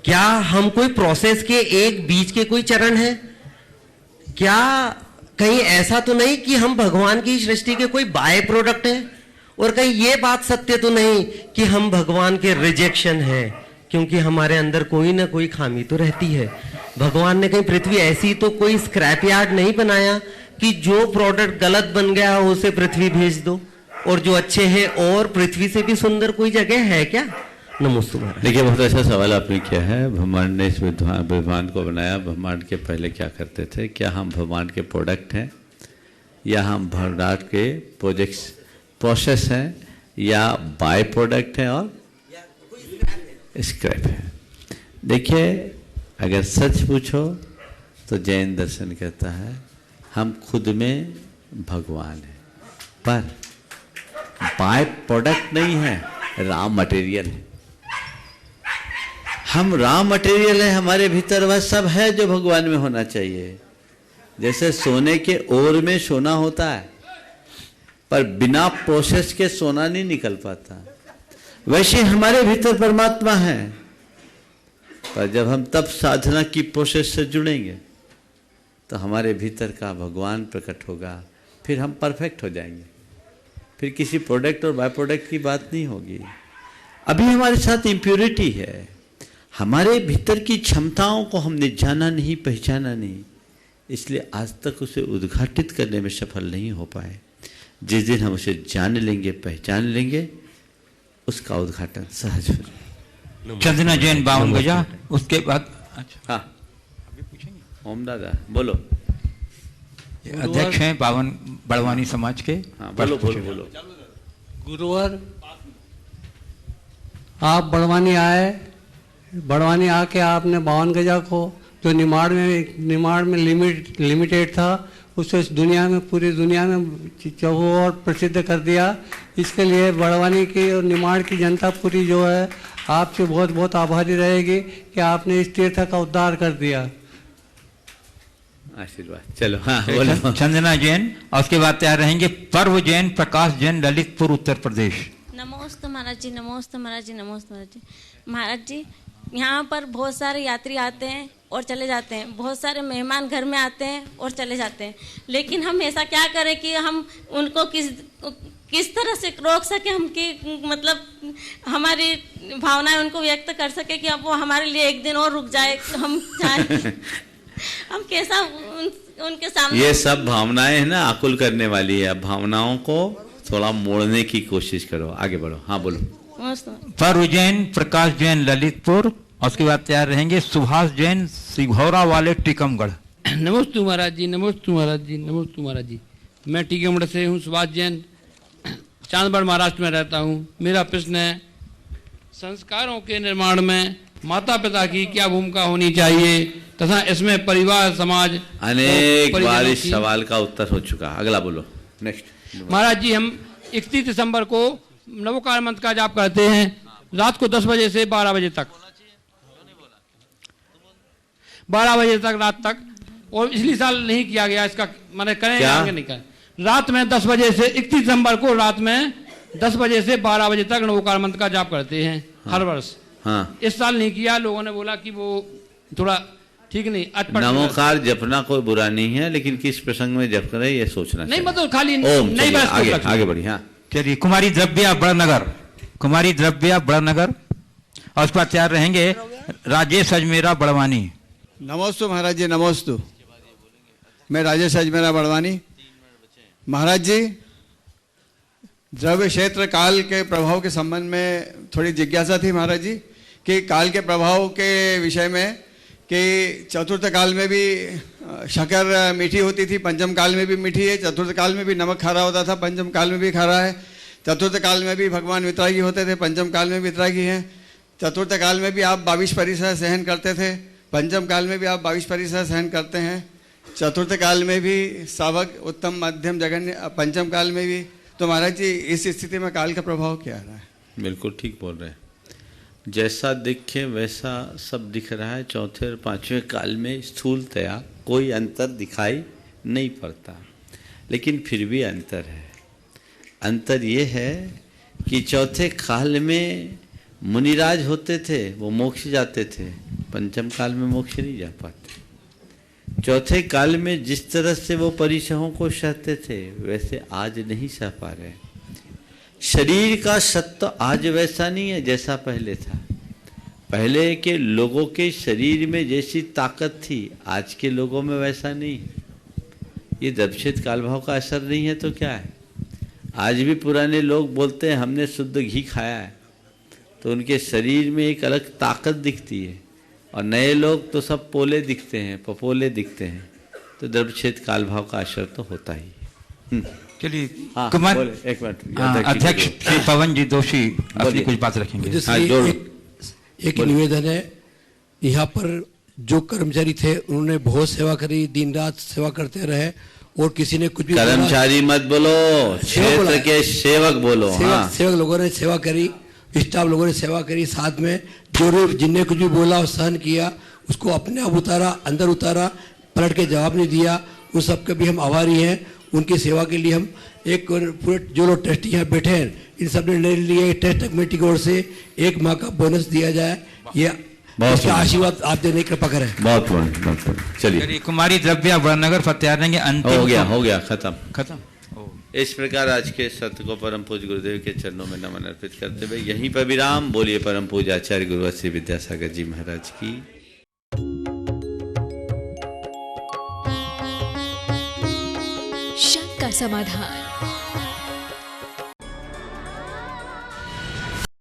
क्या हम कोई प्रोसेस के एक बीच के कोई चरण हैं? क्या कहीं ऐसा तो नहीं कि हम भगवान की सृष्टि के कोई बाय प्रोडक्ट हैं? और कहीं ये बात सत्य तो नहीं कि हम भगवान के रिजेक्शन हैं, क्योंकि हमारे अंदर कोई ना कोई खामी तो रहती है। भगवान ने कहीं पृथ्वी ऐसी तो कोई स्क्रैप यार्ड नहीं बनाया कि जो प्रोडक्ट गलत बन गया हो उसे पृथ्वी भेज दो, और जो अच्छे हैं और पृथ्वी से भी सुंदर कोई जगह है क्या? नमस्ते महाराज। देखिए, बहुत अच्छा सवाल आपने किया है। ब्रह्मांड ने इस ब्रह्मांड को बनाया, ब्रह्मांड के पहले क्या करते थे? क्या हम ब्रह्मांड के प्रोडक्ट हैं, या हम ब्रह्मांड के प्रोसेस हैं, या बाय प्रोडक्ट हैं और स्क्रैप है? देखिए, अगर सच पूछो तो जैन दर्शन कहता है हम खुद में भगवान हैं, पर बाय प्रोडक्ट नहीं है, रॉ मटेरियल है। हम रॉ मटेरियल है, हमारे भीतर वह सब है जो भगवान में होना चाहिए। जैसे सोने के ओर में सोना होता है, पर बिना प्रोसेस के सोना नहीं निकल पाता, वैसे हमारे भीतर परमात्मा है। पर जब हम तब साधना की प्रोसेस से जुड़ेंगे तो हमारे भीतर का भगवान प्रकट होगा, फिर हम परफेक्ट हो जाएंगे। फिर किसी प्रोडक्ट और बाय प्रोडक्ट की बात नहीं होगी। अभी हमारे साथ इम्प्योरिटी है, हमारे भीतर की क्षमताओं को हमने जाना नहीं, पहचाना नहीं, इसलिए आज तक उसे उद्घाटित करने में सफल नहीं हो पाए। जिस दिन हम उसे जान लेंगे, पहचान लेंगे, उसका उद्घाटन सहज हो जाए। चंदना जैन 52 गजा, उसके बाद हाँ ओम दादा बोलो। अध्यक्ष हैं 52 बड़वानी समाज के। हाँ बोलो बोलो। गुरुवर, आप बड़वानी आए, बड़वानी आके आपने 52 गजा को जो निमाड़ में लिमिटेड था उसे दुनिया में, पूरी दुनिया में चौओर प्रसिद्ध कर दिया। इसके लिए बड़वानी की और निमाड़ की जनता पूरी जो है आपसे बहुत बहुत आभारी रहेगी कि आपने इस तीर्थ का उद्धार कर दिया। आशीर्वाद। चलो हाँ बोलो। चंदना जैन, और उसके बाद तैयार रहेंगे पर्व जैन, प्रकाश जैन, ललितपुर उत्तर प्रदेश। नमोस्तु महाराज जी, नमोस्तु महाराज जी, नमोस्तु महाराज जी। महाराज जी, यहाँ पर बहुत सारे यात्री आते हैं और चले जाते हैं, बहुत सारे मेहमान घर में आते हैं और चले जाते हैं, लेकिन हम ऐसा क्या करें कि हम उनको किस तरह से रोक सके, हम कि मतलब हमारी भावनाएं उनको व्यक्त कर सके कि अब वो हमारे लिए एक दिन और रुक जाए, हम जाए। हम कैसा उनके सामने। ये सब भावनाएं है ना आकुल करने वाली है। अब भावनाओं को थोड़ा मोड़ने की कोशिश करो, आगे बढ़ो। हाँ बोलो। पर उज्जैन प्रकाश जैन ललितपुर, और उसके बाद तैयार रहेंगे सुभाष जैन सिघौरा वाले टीकमगढ़। नमोस्तु महाराज जी, नमोस्तु महाराज जी, नमोस्तु महाराज जी। मैं टीकमगढ़ से हूँ, सुभाष जैन, चांदगढ़ महाराष्ट्र में रहता हूँ। मेरा प्रश्न है, संस्कारों के निर्माण में माता पिता की क्या भूमिका होनी चाहिए तथा इसमें परिवार समाज। अनेक बार इस सवाल का उत्तर हो चुका। अगला बोलो, नेक्स्ट। महाराज जी, हम 31 दिसंबर को नवोकार मंत्र का जाप करते हैं रात को 10 बजे से 12 बजे तक, 12 बजे तक रात तक, और पिछली साल नहीं किया गया। इसका मैंने करें आगे नहीं करें। रात में 10 बजे से 31 दिसंबर को रात में 10 बजे से 12 बजे तक नवोकार मंत्र का जाप करते हैं हर वर्ष। हाँ। इस साल नहीं किया, लोगों ने बोला कि वो थोड़ा ठीक नहीं। नमोकार जपना कोई बुरा नहीं है, लेकिन किस प्रसंग में जप करें ये सोचना नहीं, मतलब खाली नहीं। आगे बढ़ी। हाँ चलिए, कुमारी द्रव्या बड़नगर, कुमारी द्रव्या बड़नगर, और उसके बाद तैयार रहेंगे राजेश अजमेरा बड़वानी। नमोस्तु महाराज जी, नमोस्तु। मैं राजेश अजमेरा बड़वानी। महाराज जी, द्रव्य क्षेत्र काल के प्रभाव के संबंध में थोड़ी जिज्ञासा थी महाराज जी, कि काल के प्रभाव के विषय में, कि चतुर्थ काल में भी शक्कर मीठी होती थी, पंचम काल में भी मीठी है, चतुर्थ काल में भी नमक खारा होता था, पंचम काल में भी खारा है, चतुर्थ काल में भी भगवान वितरागी होते थे, पंचम काल में वितरागी हैं, चतुर्थ काल में भी आप 22 परिसर सहन करते थे, पंचम काल में भी आप 22 परिसर सहन करते हैं, चतुर्थ काल में भी सावक उत्तम मध्यम जघन्य, पंचम काल में भी। तो महाराज जी, इस स्थिति में काल का प्रभाव क्या रहा है? बिल्कुल ठीक बोल रहे हैं। जैसा दिखे वैसा सब दिख रहा है। चौथे और पांचवें काल में स्थूलतया कोई अंतर दिखाई नहीं पड़ता, लेकिन फिर भी अंतर है। अंतर ये है कि चौथे काल में मुनिराज होते थे, वो मोक्ष जाते थे, पंचम काल में मोक्ष नहीं जा पाते। चौथे काल में जिस तरह से वो परिसहों को सहते थे, वैसे आज नहीं सह पा रहे। शरीर का सत्व आज वैसा नहीं है जैसा पहले था। पहले के लोगों के शरीर में जैसी ताकत थी, आज के लोगों में वैसा नहीं है। ये दर्शित काल भाव का असर नहीं है तो क्या है? आज भी पुराने लोग बोलते हैं हमने शुद्ध घी खाया है, तो उनके शरीर में एक अलग ताकत दिखती है, और नए लोग तो सब पोले दिखते हैं, पपोले दिखते हैं। तो द्रव्यक्षेत काल भाव का असर तो होता ही। चलिए, हाँ, एक मिनट, अध्यक्ष श्री पवन जी दोषी अपनी कुछ बात रखेंगे। एक निवेदन है, यहाँ पर जो कर्मचारी थे उन्होंने बहुत सेवा करी, दिन रात सेवा करते रहे, और किसी ने कुछ भी कर्मचारी मत बोलो, क्षेत्र के सेवक बोलो। सेवक लोगों ने सेवा करी, स्टाफ लोगों ने सेवा करी, साथ में जो जिनने कुछ भी बोला और सहन किया, उसको अपने आप उतारा, अंदर उतारा, पलट के जवाब नहीं दिया, उन सबके भी हम आभारी हैं। उनकी सेवा के लिए हम एक पूरे जो लोग ट्रस्टी यहाँ बैठे हैं, इन सब ने निर्णय लिया ट्रस्ट कमेटी की ओर से 1 माह का बोनस दिया जाए। ये इसका आशीर्वाद आप देने की कृपा करें। बहुत बहुत चलिए, कुमारी द्रव्या बड़नगर फतेह रहेंगे। अंतिम हो गया खत्म। इस प्रकार आज के सत्य को परम पूज्य गुरुदेव के चरणों में नमन अर्पित करते हुए यहीं पर विराम। बोलिए परम पूज्य आचार्य गुरुवर श्री विद्यासागर जी महाराज की। शंका समाधान।